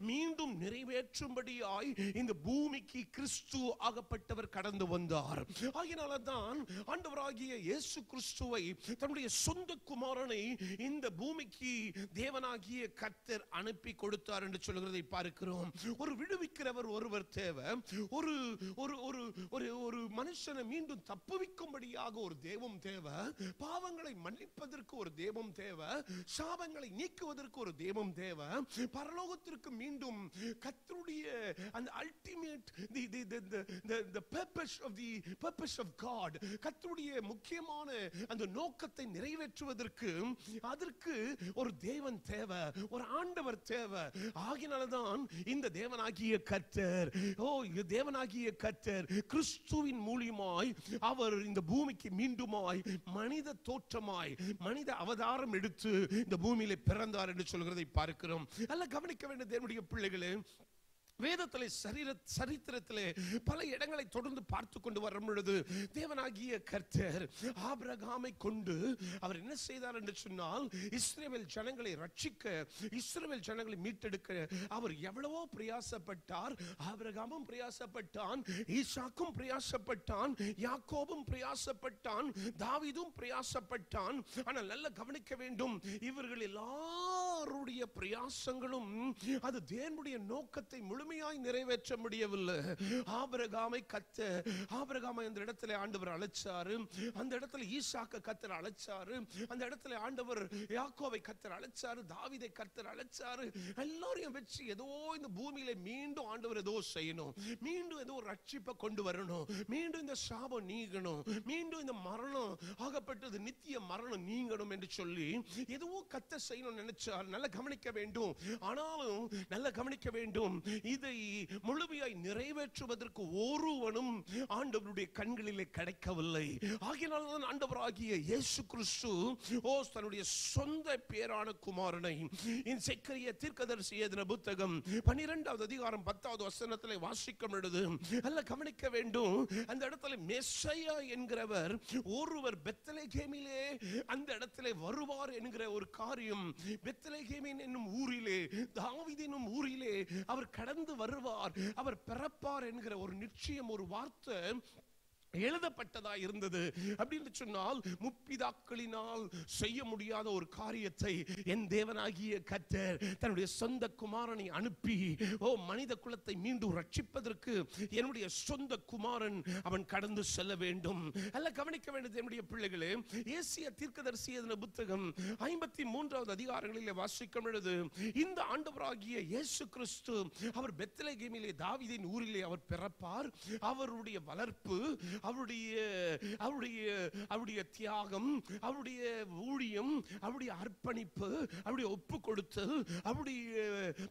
மீண்டும் நிறைவேற்றும்படியாய் இந்த பூமிக்கு கிறிஸ்து ஆகப்பட்டவர் கடந்து வந்தார். ஆகையினால்தான் ஆண்டவராகிய இயேசு கிறிஸ்துவை தன்னுடைய சொந்த குமாரனை இந்த பூமிக்கு தேவனாகிய கர்த்தர் அனுப்பி கொடுத்தார் என்று சொல்கிறதை பார்க்கிறோம். ஒரு விடுவிக்கிறவர் ஒருவர் தேவை. ஒரு மனுஷனை மீண்டும் தப்புவிக்கும்படியாக ஒரு தெய்வம் தேவை. பாவங்களை மன்னிப்பதற்கு ஒரு தெய்வம் தேவை. சாபங்களை நீக்குவதற்கு ஒரு தெய்வம் தேவை. பரலோகத்திற்கு மீண்டும் கர்த்தருடைய அந்த ultimate the purpose of God, கர்த்தருடைய முக்கியமான அந்த நோக்கத்தை நிறைவேற்றுவதற்கு அதற்கு ஒரு தேவன் தேவை, ஒரு ஆண்டவர் தேவை. ஆகினால்தான் இந்த தேவனாகிய கர்த்தர், தேவனாகிய கர்த்தர் கிறிஸ்துவின் மூலமாய் அவர் இந்த பூமிக்கு மீண்டுமாய் மனித தோற்றமாய் மனித அவதாரம் எடுத்து இந்த பூமியிலே பிறந்தார் என்று சொல்கிறதை பார்க்கிறோம். நல்ல கவனிக்க வேண்டிய தேவனுடைய பிள்ளைகளே, வேதத்திலே சரித்திரத்திலே பல இடங்களை தொடர்ந்து பார்த்து கொண்டு வரும் பொழுது தேவனாகிய கர்த்தர் ஆபிரகாமை கொண்டு அவர் என்ன செய்தார் என்று சொன்னால் இஸ்ரவேல் ஜனங்களை ரட்சிக்க, இஸ்ரவேல் ஜனங்களை மீட்டெடுக்க அவர் எவ்வளவோ பிரயாசப்பட்டார். ஆபிரகாமும் பிரயாசப்பட்டான், ஈசாக்கும் பிரயாசப்பட்டான், யாக்கோபும் பிரயாசப்பட்டான், தாவீதும் பிரயாசப்பட்டான். ஆனால் நல்ல கவனிக்க வேண்டும், இவர்கள் எல்லாரும் எல்லாருடைய பிரயாசங்களும் அது தேவனுடைய நோக்கத்தை முழுமையாய் நிறைவேற்ற முடியவில்லை. ஆபிரகாமை அந்த இடத்துல ஆண்டவர் அழைச்சாரு, அந்த இடத்துல ஈசாக்க கர்த்தர் அழைச்சாரு, அந்த இடத்துல ஆண்டவர் யாக்கோபை கர்த்தர் அழைச்சாரு, தாவீதை கர்த்தர் அழைச்சாரு. எல்லாரையும் வச்சு ஏதோ இந்த பூமியில மீண்டும் ஆண்டவர் ஏதோ செய்யணும், மீண்டும் ஏதோ ரட்சிப்பை கொண்டு வரணும், மீண்டும் இந்த சாபம் நீங்கணும், மீண்டும் இந்த மரணம் ஆகப்பட்டது நித்திய மரணம் நீங்கணும் என்று சொல்லி ஏதோ கத்த செய்யணும் நினைச்சார். நல்ல கவனிக்க வேண்டும், ஆனாலும் நல்ல கவனிக்க வேண்டும், இதை முழுமையாய் நிறைவேற்றுவதற்கு ஒருவனும் ஆண்டவருடைய கண்களிலே கிடைக்கவில்லை. ஆகையால்தான் ஆண்டவராகிய இயேசு கிறிஸ்து தன்னுடைய சொந்த பேரான குமாரனை செக்கரியா தீர்க்கதரிசி எழுதின புத்தகம் 12வது அதிகாரம் 10வது வசனத்திலே வாசிக்கும் பொழுது நல்ல கவனிக்க வேண்டும். அந்த இடத்துல மெஸ்ஸையா என்கிறவர் ஒருவர் பெத்லகேமிலே அந்த இடத்திலே வருவார் என்கிற ஒரு காரியம், பெத்லகேமின் என்னும் ஊரிலே, தாவீதின் ஊரிலே அவர் கடந்து வருவார், அவர் பிறப்பார் என்கிற ஒரு நிச்சயம், ஒரு வார்த்தை எழுதப்பட்டதா இருந்தது. அப்படின்னு சொன்னால் முற்பிதாக்களினால் செய்ய முடியாத ஒரு காரியத்தை என் தேவனாகிய கர்த்தர் தன்னுடைய சொந்த குமாரனை அனுப்பி மனித குலத்தை மீண்டும் ரட்சிப்பதற்கு என்னுடைய சொந்த குமாரன் அவன் கடந்து செல்ல வேண்டும். அல்ல கவனிக்க வேண்டியது என்னுடைய பிள்ளைகளே, ஏசியா தீர்க்கதரிசி எழுதின புத்தகம் 53வது அதிகாரங்களிலே வாசிக்கும் பொழுது இந்த ஆண்டவராகிய இயேசு கிறிஸ்து அவர் பெத்லகேமிலே தாவீதின் ஊரிலே அவர் பிறப்பார். அவருடைய வளர்ப்பு, அவருடைய தியாகம், அவருடைய ஊழியம், அவருடைய அர்ப்பணிப்பு, அவருடைய ஒப்பு கொடுத்தல், அவருடைய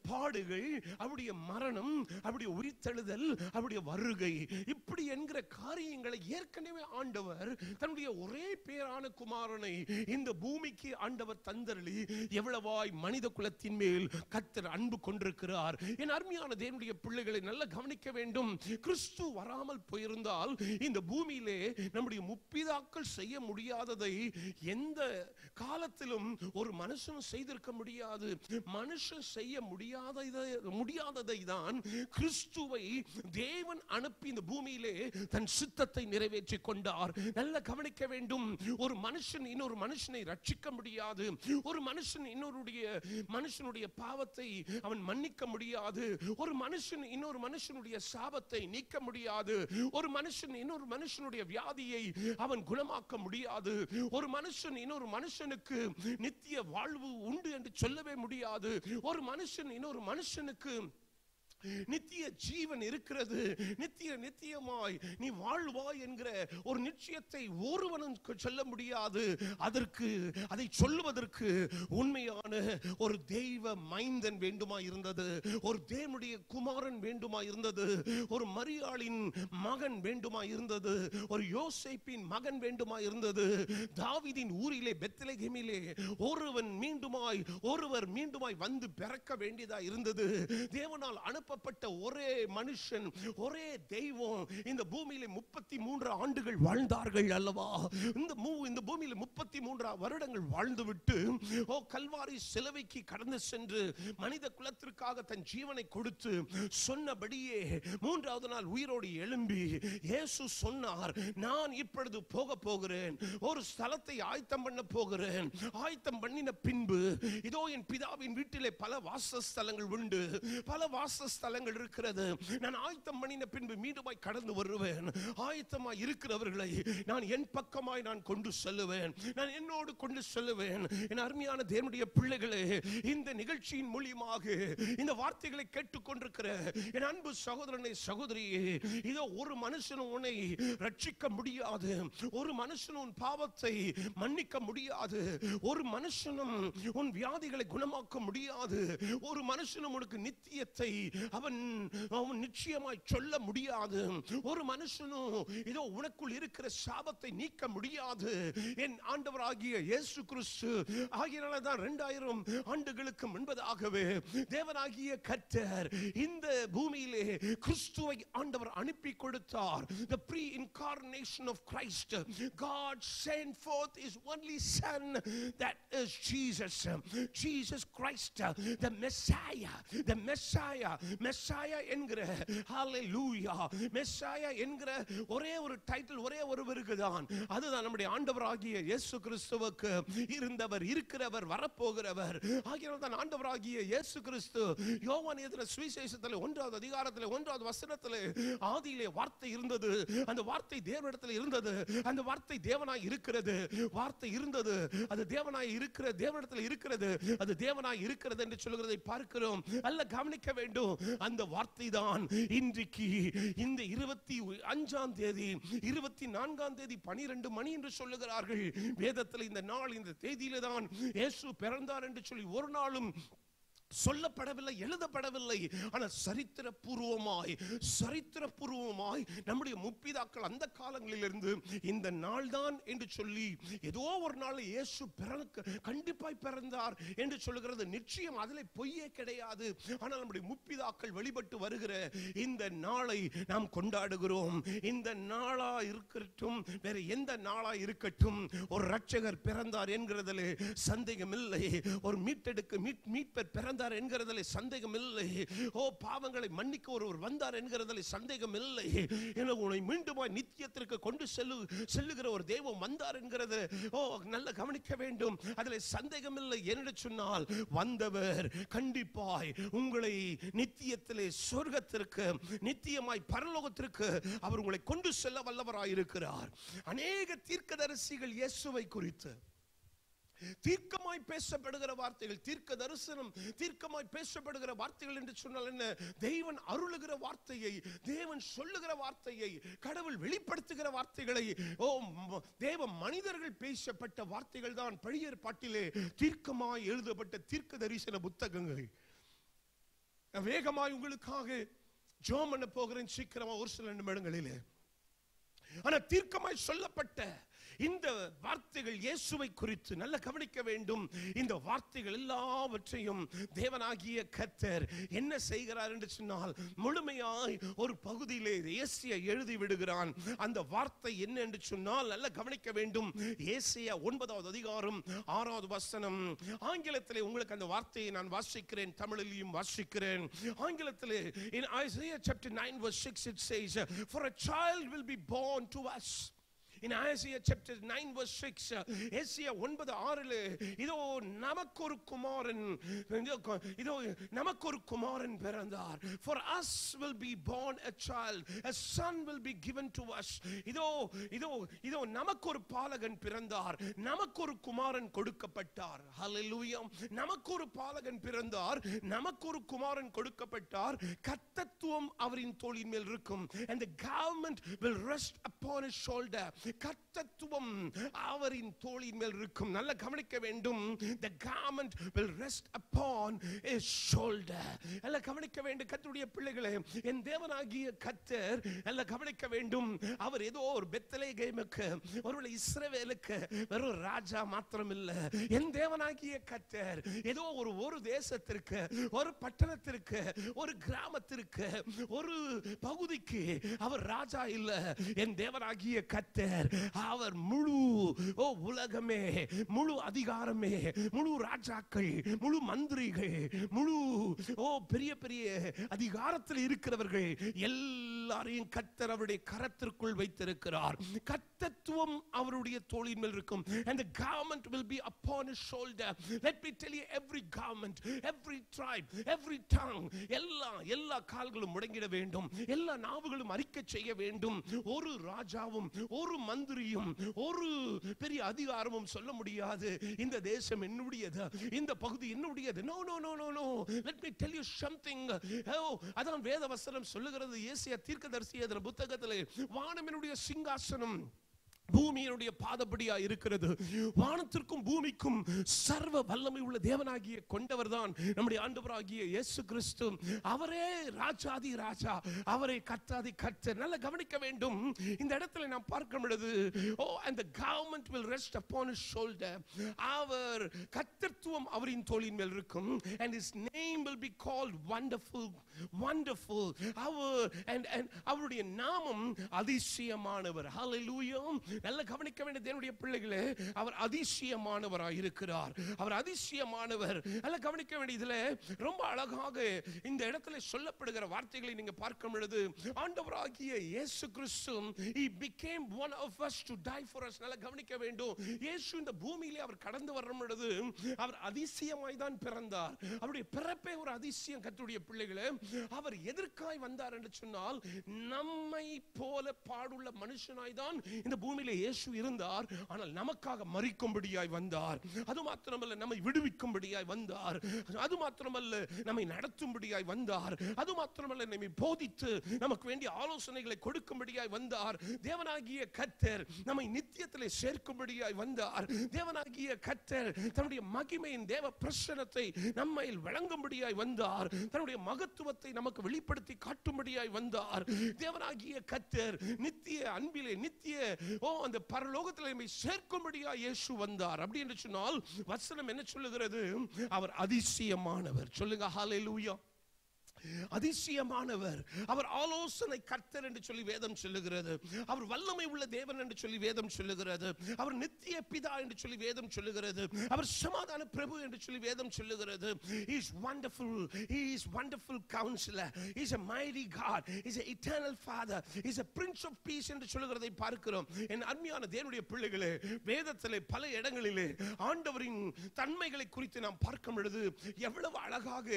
பாடுகள், அவருடைய மரணம், அவருடைய உயிர்த்தெழுதல், அவருடைய வருகை, இப்படி என்கிற காரியங்களை ஏற்கனவே ஆண்டவர் தன்னுடைய ஒரே பேரான குமாரனை இந்த பூமிக்கு ஆண்டவர் தந்தருளி எவ்வளவாய் மனித குலத்தின் மேல் கர்த்தர் அன்பு கொண்டிருக்கிறார். என் அருமையான தேவனுடைய பிள்ளைகளை நல்ல கவனிக்க வேண்டும். கிறிஸ்து வராமல் போயிருந்தால் இந்த பூமியிலே நம்முடைய முற்பிதாக்கள் செய்ய முடியாததை எந்த காலத்திலும் ஒரு மனுஷன் செய்திருக்க முடியாது. மனுஷன் செய்ய முடியாததை தான் கிறிஸ்துவை தேவன் அனுப்பி இந்த பூமியிலே தன் சித்தத்தை நிறைவேற்றி கொண்டார். நல்ல கவனிக்க வேண்டும். ஒரு மனுஷன் இன்னொரு மனுஷனை ரட்சிக்க முடியாது. ஒரு மனுஷன் மனுஷனுடைய பாவத்தை அவன் மன்னிக்க முடியாது. ஒரு மனுஷன் இன்னொரு மனுஷனுடைய சாபத்தை நீக்க முடியாது. ஒரு மனுஷன் இன்னொரு மனுஷனுடைய வியாதியை அவன் குணமாக்க முடியாது. ஒரு மனுஷன் இன்னொரு மனுஷனுக்கு நித்திய வாழ்வு உண்டு என்று சொல்லவே முடியாது. ஒரு மனுஷன் இன்னொரு மனுஷனுக்கு நித்திய ஜீவன் இருக்கிறது, நித்தியமாய் நீ வாழ்வாய் என்கிற ஒரு நிச்சயத்தை ஒருவனும் சொல்ல முடியாது. அதை சொல்லுவதற்கு உண்மையான ஒரு தெய்வ மைந்தன் வேண்டுமா இருந்தது, ஒரு தேவனுடைய குமாரன் வேண்டுமா இருந்தது, ஒரு மரியாளின் மகன் வேண்டுமா இருந்தது, ஒரு யோசேப்பின் மகன் வேண்டுமா இருந்தது. தாவீதின் ஊரிலே பெத்லகேமிலே ஒருவர் மீண்டுமாய் வந்து பிறக்க வேண்டியதா இருந்தது. தேவனால் அனுப்பப்பட்ட ஒரே மனுஷன், ஒரே தெய்வம் இந்த பூமியிலே 33 ஆண்டுகள் வாழ்ந்தார்கள் அல்லவா? இந்த பூமியிலே 33 வருடங்கள் வாழ்ந்துவிட்டு கல்வாரி சிலுவைக்கு கடந்து சென்று மனித குலத்திற்காக தன் ஜீவனை கொடுத்து சொன்னபடியே 3வது நாள் உயிரோடு எழும்பி இயேசு சொன்னார், நான் இப்பொழுது போகிறேன், ஒரு ஸ்தலத்தை ஆயத்தம் பண்ண போகிறேன். ஆயத்தம் பண்ணின பின்பு இதோ என் பிதாவின் வீட்டிலே பல வாசஸ்தலங்கள் உண்டு, பல வாசஸ்தலங்கள் இருக்கிறது. நான் ஆயத்தம் பண்ணின பின்பு மீண்டுமாய் கடந்து வருவேன். ஆயத்தமாய் இருக்கிறவர்களை நான் என் பக்கமாய் நான் கொண்டு செல்லுவேன், நான் என்னோடு கொண்டு செல்லுவேன். என் அருமையான தேவனுடைய பிள்ளைகளே, இந்த நிகழ்ச்சியின் மூலமாக இந்த வார்த்தைகளை கேட்டுக்கொண்டிருக்கிற என் அன்பு சகோதரனே சகோதரியே, இதோ ஒரு மனுஷனும் உன்னை ரட்சிக்க முடியாது, ஒரு மனுஷனும் உன் பாவத்தை மன்னிக்க முடியாது, ஒரு மனுஷனும் உன் வியாதிகளை குணமாக்க முடியாது, ஒரு மனுஷனும் உனக்கு நித்தியத்தை அவன் நிச்சயமாய் சொல்ல முடியாது, ஒரு மனுஷனும் இதோ உனக்குள் இருக்கிற சாபத்தை நீக்க முடியாது. என் ஆண்டவராகிய இயேசு கிறிஸ்து ஆகியனால்தான் 2000 ஆண்டுகளுக்கு முன்பதாகவே தேவனாகிய கர்த்தர் இந்த பூமியிலே கிறிஸ்துவை ஆண்டவர் அனுப்பி கொடுத்தார். The pre-incarnation of Christ, God sent forth his only son, that is Jesus Christ, the Messiah Messiah என்கிற ஹalleluya மெஸ்ஸாயா என்கிற ஒரே ஒரு டைட்டில் ஒரே ஒருவருக்கு தான். அதுதான் நம்முடைய ஆண்டவராகிய இயேசு கிறிஸ்துவுக்கு இருந்தவர், இருக்கிறவர், வரப்போகிறவர். ஆகியவர் தான் ஆண்டவராகிய இயேசு கிறிஸ்து. யோவான் எழுதின சுவிசேஷத்தில் 1வது அதிகாரத்தில் 1வது வசனத்தில் ஆதியிலே வார்த்தை இருந்தது, அந்த வார்த்தை தேவனிடத்தில் இருந்தது, அந்த வார்த்தை தேவனாய் இருக்கிறது, வார்த்தை இருந்தது, அது தேவனாய் இருக்கிற தேவனிடத்தில் இருக்கிறது, அது தேவனாய் இருக்கிறது என்று சொல்கிறதை பார்க்கிறோம். அல்ல கவனிக்க வேண்டும், அந்த வார்த்தை தான் இன்றைக்கு இந்த 25ஆம் தேதி 24ஆம் தேதி 12 மணி என்று சொல்லுகிறார்கள் வேதத்தில். இந்த நாள் இந்த தேதியிலே தான் இயேசு பிறந்தார் என்று சொல்லி ஒரு நாளும் சொல்லப்படவில்லை, எழுதப்படவில்லை. ஆனால் சரித்திரபூர்வமாய் நம்முடைய முற்பிதாக்கள் அந்த காலங்களிலிருந்து இந்த நாள் தான் என்று சொல்லி ஏதோ ஒரு நாள் இயேசு கண்டிப்பாய் பிறந்தார் என்று சொல்லுகிறது நிச்சயம், அதில் பொய்யே கிடையாது. ஆனால் நம்முடைய முற்பிதாக்கள் வழிபட்டு வருகிற இந்த நாளை நாம் கொண்டாடுகிறோம். இந்த நாளா இருக்கட்டும், வேற எந்த நாளா இருக்கட்டும், ஒரு இரட்சகர் பிறந்தார் என்கிறதிலே சந்தேகம் இல்லை. ஒரு மீட்பர் பிறந்தார் என்கிறதிலே சந்தேகம் இல்லை. ஓ, பாவங்களை மன்னிக்க ஒருவர் வந்தார் என்கிறதிலே சந்தேகம் இல்லை. உன்னை மீண்டும் நித்தியத்திற்கு கொண்டு செல்லுகிற ஒரு தெய்வம் வந்தார் என்கிறது ஓ நல்ல கவனிக்க வேண்டும், அதில் சந்தேகம் இல்லை. என்று சொன்னால் வந்தவர் கண்டிப்பாய் உங்களை நித்தியத்திலே சொர்க்கத்திற்கு, நித்தியமாய் பரலோகத்திற்கு அவர் உங்களை கொண்டு செல்ல வல்லவராயிருக்கிறார். அநேக தீர்க்கதரிசிகள் இயேசுவை குறித்து தீர்க்கமாய் பேசப்படுகிற வார்த்தைகள், தீர்க்க தரிசனம் தீர்க்கமாய் பேசப்படுகிற வார்த்தைகள் என்று சொன்னால் என்ன? தேவன் அருளுகிற வார்த்தையை, தேவன் சொல்லுகிற வார்த்தையை, கடவுள் வெளிப்படுத்துகிற வார்த்தைகளை, ஓ தேவ மனிதர்கள் பேசப்பட்ட வார்த்தைகள் தான் பழைய ஏற்பாட்டிலே தீர்க்கமாய் எழுதப்பட்ட தீர்க்க தரிசன புத்தகங்கள். வேகமாய் உங்களுக்காக ஜெபம் பண்ண போகிறேன் சீக்கிரமா ஒரு சில நிமிடங்களிலே. ஆனா தீர்க்கமாய் சொல்லப்பட்ட இந்த வார்த்தைகள் இயேசுவை குறித்து நல்ல கவனிக்க வேண்டும். இந்த வார்த்தைகள் எல்லாவற்றையும் தேவனாகிய கர்த்தர் என்ன செய்கிறார் என்று சொன்னால் முழுமையாய் ஒரு பகுதியிலே ஏசாயா எழுதி விடுகிறான். அந்த வார்த்தை என்ன என்று சொன்னால் நல்ல கவனிக்க வேண்டும். ஏசாயா 9வது அதிகாரம் 6வது வசனம். ஆங்கிலத்திலே உங்களுக்கு அந்த வார்த்தையை நான் வாசிக்கிறேன், தமிழிலும் வாசிக்கிறேன். ஆங்கிலத்திலே in Isaiah chapter 9 verse 6 it says, for a child will be born to us. In Isaiah chapter 9 verse 6, ஏசாயா 9:6 இதோ நமக்கொரு குமாரன் பிறந்தார். For us will be born a child, a son will be given to us. இதோ நமக்கொரு பாலகன் பிறந்தார், நமக்கொரு குமாரன் கொடுக்கப்பட்டார். Hallelujah. நமக்கொரு பாலகன் பிறந்தார், நமக்கொரு குமாரன் கொடுக்கப்பட்டார். கர்த்தத்துவம் அவரின் தோளின் மேல் இருக்கும். And the government will rest upon his shoulder. கர்த்தத்துவம் அவரின் தோளின் மேல் இருக்கும். நல்ல கவனிக்க வேண்டும். The garment will rest upon his shoulder. நல்ல கவனிக்க வேண்டும் கர்த்தருடைய பிள்ளைகளே. என் தேவனாகிய கர்த்தர் நல்ல கவனிக்க வேண்டும். அவர் ஏதோ ஒரு பெத்லகேமுக்கு, ஒருவேளை இஸ்ரவேலுக்கு வெறும் ராஜா மாத்திரம் இல்ல. என் தேவனாகிய கர்த்தர் ஏதோ ஒரு தேசத்திற்கு, ஒரு பட்டணத்திற்கு, ஒரு கிராமத்திற்கு, ஒரு பகுதிக்கு அவர் ராஜா இல்ல. என் தேவனாகிய கர்த்தர் அவர் முழு உலகமே, முழு அதிகாரமே, முழு ராஜாக்கள், முழு மந்திரிகள், முழு பெரிய பெரிய அதிகாரத்தில் இருக்கிறவர்கள் எல்லாரையும் கர்த்தர் அவருடைய கரத்திற்குள் வைத்திருக்கிறார். கர்த்தத்துவம் அவருடைய தோளின் மேல் இருக்கும். And the garment will be upon his shoulder. Let me tell you, every garment, every tribe, every tongue, எல்லா கால்களும் முடங்கிட வேண்டும், எல்லா நாவுகளும் அறிக்கை செய்ய வேண்டும். ஒரு ராஜாவும் ஒரு மந்திரியும் ஒரு பெரிய அதிகாரமும் சொல்ல முடியாது இந்த தேசம் என்னுடையது, இந்த பகுதி என்னுடையது. No no no no no. Let me tell you something. அதான் வேத வசனம் சொல்லுகிறது. ஏசாயா தீர்க்கதரிசி எழுதின புத்தகத்திலே வானம் என்னுடைய சிங்காசனம், பூமியினுடைய பாதப்படியா இருக்கிறது. வானத்திற்கும் பூமிக்கும் சர்வ வல்லமை உள்ள தேவனாகிய கொண்டவர் தான் நம்முடைய ஆண்டவராகிய இயேசு கிறிஸ்து. அவரே ராஜாதி ராஜா, அவரே கர்த்தாதி கர்த்தர். நல்ல கவனிக்க வேண்டும். இந்த இடத்துல நாம் பார்க்கும் பொழுது and the government will rest upon his shoulder. அவர் கர்த்தத்துவம் அவரின் தோளின் மேல் இருக்கும். And his name will be called wonderful, wonderful. அவருடைய நாமம் அதிசயமானவர். Hallelujah. நல்ல கவனிக்க வேண்டிய தேவனுடைய பிள்ளைகளே, அவர் அதிசயமானவராய் இருக்கிறார். அவர் அதிசயமானவர். நல்ல கவனிக்க வேண்டியதுல ரொம்ப அழகாக இந்த இடத்துல சொல்லப்படுகிற வார்த்தைகளை நீங்க பார்க்கும் பொழுது, ஆண்டவராகிய இயேசு கிறிஸ்து he became one of us to die for us. நல்ல கவனிக்க வேண்டும். இயேசு இந்த பூமியிலே அவர் கடந்து வரும் பொழுது அவர் அதிசயமாய் தான் பிறந்தார். அவருடைய பிறப்பே ஒரு அதிசயம். கர்த்தருடைய பிள்ளைகளே, அவர் எதற்காய் வந்தார் என்று சொன்னால், நம்மை போல பாடுள்ள மனுஷனாய் தான் இந்த பூமியிலே இயேசு இருந்தார். ஆனால் நமக்காக மரிக்கும்படியாய் வந்தார். அது மாத்திரமல்ல, நம்மை விடுவிக்கும்படியாய் வந்தார். அது மாத்திரமல்ல, நம்மை நடத்தும்படியாய் வந்தார். அது மாத்திரமல்ல, நம்மை போதித்து நமக்கு வேண்டிய ஆலோசனைகளை கொடுக்கும்படியாய் வந்தார். தேவனாகிய கர்த்தர் நம்மை நித்தியத்திலே சேர்க்கும்படியாய் வந்தார். தேவனாகிய கர்த்தர் தன்னுடைய மகிமையின் தேவ பிரசன்னத்தை நம்மை வழங்கும்படியாய் வந்தார். தன்னுடைய மகத்துவத்தை நமக்கு வெளிப்படுத்தி காட்டும்படியாய் வந்தார். தேவனாகிய கர்த்தர் நித்திய அன்பிலே, நித்திய அந்த பரலோகத்திலே நம்மை சேர்க்கும்படியாய் இயேசு வந்தார். அப்படி என்று சொன்னால் வசனம் என்ன சொல்லுகிறது? அவர் அதிசயமானவர். சொல்லுங்க ஹல்லேலூயா. அதிசயமானவர். அவர் ஆலோசனை கர்த்தர் என்று சொல்லி வேதம் சொல்லுகிறது. அவர் வல்லமை உள்ள தேவன் என்று சொல்லி வேதம் சொல்லுகிறது. அவர் நித்திய பிதா என்று சொல்லி வேதம் சொல்லுகிறது. அவர் சமாதான பிரபு என்று சொல்லி வேதம் சொல்லுகிறது. He is wonderful. He is wonderful counselor. He is a mighty God. He is an eternal father. He is a prince of peace என்று சொல்லுகிறதை பார்க்கிறோம். என் அருமையான தேவனுடைய பிள்ளைகளே, வேதத்திலே பல இடங்களிலே ஆண்டவரின் தன்மைகளை குறித்து நாம் பார்க்கும் பொழுது எவ்வளவு அழகாக,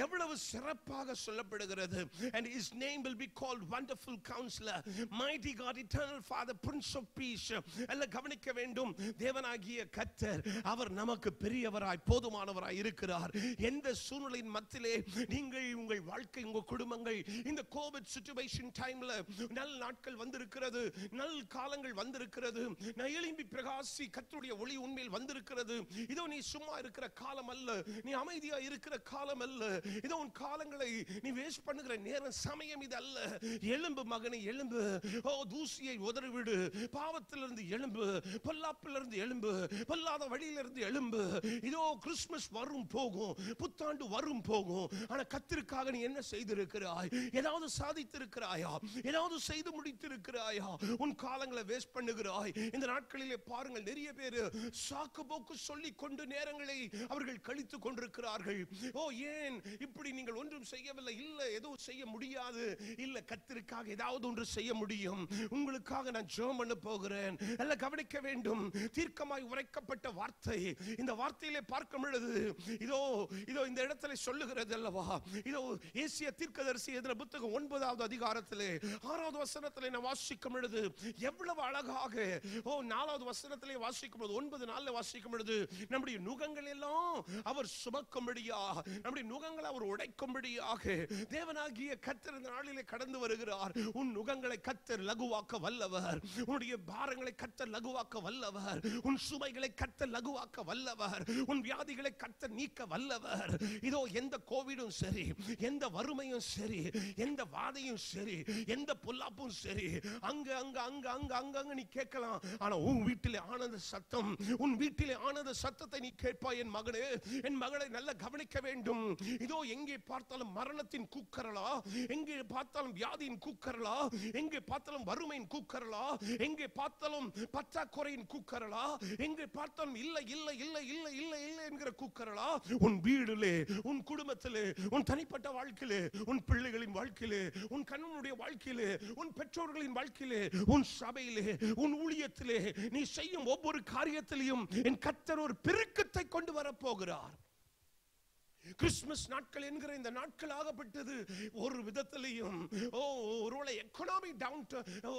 எவ்வளவு சிறப்பாக சொல்லப்படுகிறது. And his name will be called wonderful counselor, mighty God, eternal father, prince of peace. எல்லாம் கவனிக்க வேண்டும். தேவனாகிய கர்த்தர் அவர் நமக்கு பெரியவராய், போதுமானவராய் இருக்கிறார். எந்த சூழ்நிலையின் மத்தியிலே நீங்கள், உங்கள் வாழ்க்கை, உங்கள் குடும்பங்கள் இந்த கோவிட் சிச்சுவேஷன் டைம்ல நல்ல நாட்கள் வந்திருக்கிறது, நல்ல காலங்கள் வந்திருக்கிறது. நான் எழும்பி பிரகாசி, கர்த்தருடைய ஒளி உண்மையில் வந்திருக்கிறது. இதோ நீ சும்மா இருக்கிற காலம் அல்ல, நீ அமைதியா இருக்கிற காலம் அல்ல. இதோ உன் காலங்களை நீ வேஸ்ட் பண்ணுகிற நேரம், சமயம் இது அல்ல. எழும்பு மகனே, எழும்பு. ஓ, தூசியை உதறிவிடு. பாவத்திலிருந்து எழும்பு, பொல்லாப்பிலிருந்து எழும்பு, பொல்லாத வழியிலிருந்து எழும்பு. இதோ கிறிஸ்துமஸ் வரும் போகும், புத்தாண்டு வரும் போகும். ஆனா கர்த்தருக்காக நீ என்ன செய்திருக்கிறாய்? ஏதாவது சாதித்திருக்கிறாயா? ஏதாவது செய்து முடித்திருக்கிறாயா? உன் காலங்களை வேஸ்ட் பண்ணுகிறாய். இந்த நாட்களிலே பாருங்கள், நிறைய பேர் சாக்கு போக்கு சொல்லிக் கொண்டு நேரங்களை அவர்கள் கழித்துக் கொண்டிருக்கிறார்கள். ஓ, ஏன் இப்படி நீங்கள் ஒன்றும் செய்யவில்லை? இல்ல, ஏதோ செய்ய முடியாது. இல்ல, கர்த்தருக்காக ஏதாவது ஒன்று செய்ய முடியும். உங்களுக்காக நான் ஜெபம் பண்ண போகிறேன். எல்லாம் கவனிக்க வேண்டும். தீர்க்கமாய் உரைக்கப்பட்ட வார்த்தை. இந்த வார்த்தையிலே பார்க்கும் பொழுது இதோ இதோ இந்த இடத்துல சொல்லுகிறது அல்லவா? இதோ ஏசியா தீர்க்கதரிசி எழுதின புத்தகம் 9வது அதிகாரத்திலே 6வது வசனத்திலே நான் வாசிக்கும் பொழுது எவ்வளவு அழகாக, 4வது வசனத்திலே வாசிக்கும் பொழுது, 9 வாசிக்கும் பொழுது, நம்முடைய நுகங்கள் எல்லாம் அவர் சுமக்கும்படியாக, நம்முடைய நுகங்களை அவர் உடைக்கும்படியாக தேவனாகிய கர்த்தர் இந்த நாளிலே கடந்து வருகிறார். உன் நுகங்களை கர்த்தர் லகுவாக்க வல்லவர். உன்னுடைய பாரங்களை கர்த்தர் லகுவாக்க வல்லவர். உன் சுமைகளை கர்த்தர் லகுவாக்க வல்லவர். உன் வியாதிகளை கர்த்தர் நீக்க வல்லவர். இதோ எந்த கோவிடும் சரி, எந்த வறுமையும் சரி, எந்த வாதையும் சரி, எந்த பொல்லாப்பும் சரி, அங்க அங்க அங்க அங்க அங்க நீ கேட்கலாம். ஆனா உன் வீட்டிலே ஆனந்த சத்தம், உன் வீட்டிலே ஆனந்த சத்தத்தை நீ கேட்பாய். என் மகனே, என் மகளை நல்ல கவனிக்க வேண்டும். இதோ எங்கே பார்த்தாலும் மரணத்தின் கூக்கரலா, எங்கே பார்த்தாலும் வியாதியின் கூக்கரலா, எங்கே பார்த்தாலும் வறுமையின் கூக்கரலா, எங்கே பார்த்தாலும் பற்றாக்குறையின் கூக்கரலா, எங்கே பார்த்தாலும் இல்லை இல்லை இல்லை இல்லை இல்லை இல்லை என்கிற கூக்கரலா, உன் வீட்டிலே, உன் குடும்பத்திலே, உன் தனிப்பட்ட வாழ்க்கையிலே, உன் பிள்ளைகளின் வாழ்க்கையிலே, உன் கணவனுடைய வாழ்க்கையிலே, உன் பெற்றோர்களின் வாழ்க்கையிலே, உன் சபையிலே, உன் ஊழியத்திலே, நீ செய்யும் ஒவ்வொரு காரியத்திலையும் என் கர்த்தர் ஒரு பெருக்கத்தை கொண்டு வரப் போகிறார். கிறிஸ்துமஸ் நாட்கள் என்கிற இந்த நாட்கள் ஆகப்பட்டது ஒரு விதத்திலையும் ஒருவேளை எக்கனாமி டவுன்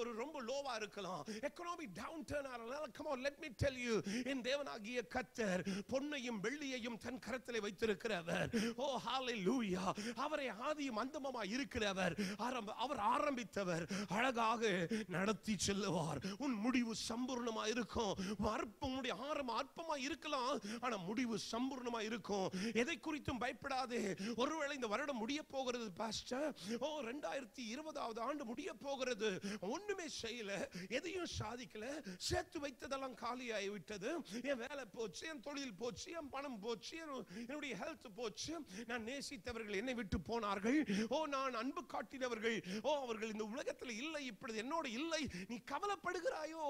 ஒரு ரொம்ப லோவா இருக்கலாம். எக்கனாமி டவுன் டர்ன் ஆகலாம். come on, let me tell you, என் தேவனாகிய கர்த்தர் பொன்னையும் வெள்ளியையும் தன் கரத்திலே வைத்திருக்கிறவர். ஓ ஹalleluya. அவரை ஆதியும் அந்தமுமாய் இருக்கிறவர். அவர் ஆரம்பித்தவர் அழகாக நடத்தி செல்லுவார். உன் முடிவு சம்பூர்ணமாய் இருக்கும். உன்னுடைய ஆரம்பம் அற்பமாய் இருக்கலாம், ஆனா முடிவு சம்பூர்ணமாய் இருக்கும். எதை குறித்து ஒன்றும் பயப்படாதே. ஒருவேளை இந்த வருடம் முடிய போகிறது பாஸ்டர், 2020வது ஆண்டு முடிய போகிறது, ஒண்ணுமே செய்யல, எதையும் சாதிக்கல, சேர்த்து வைத்ததெல்லாம் காலியாகி விட்டது, என் வேலை போச்சு, என் தொழில் போச்சு, என் பணம் போச்சு, என்னுடைய ஹெல்த் போச்சு, நான் நேசித்தவர்கள் என்னை விட்டு போனார்கள், நான் அன்பு காட்டினவர்கள் அவர்கள் இந்த உலகத்தில் இல்லை, இப்பொழுது என்னோடு இல்லை, நீ கவலைப்படுகிறாயோ?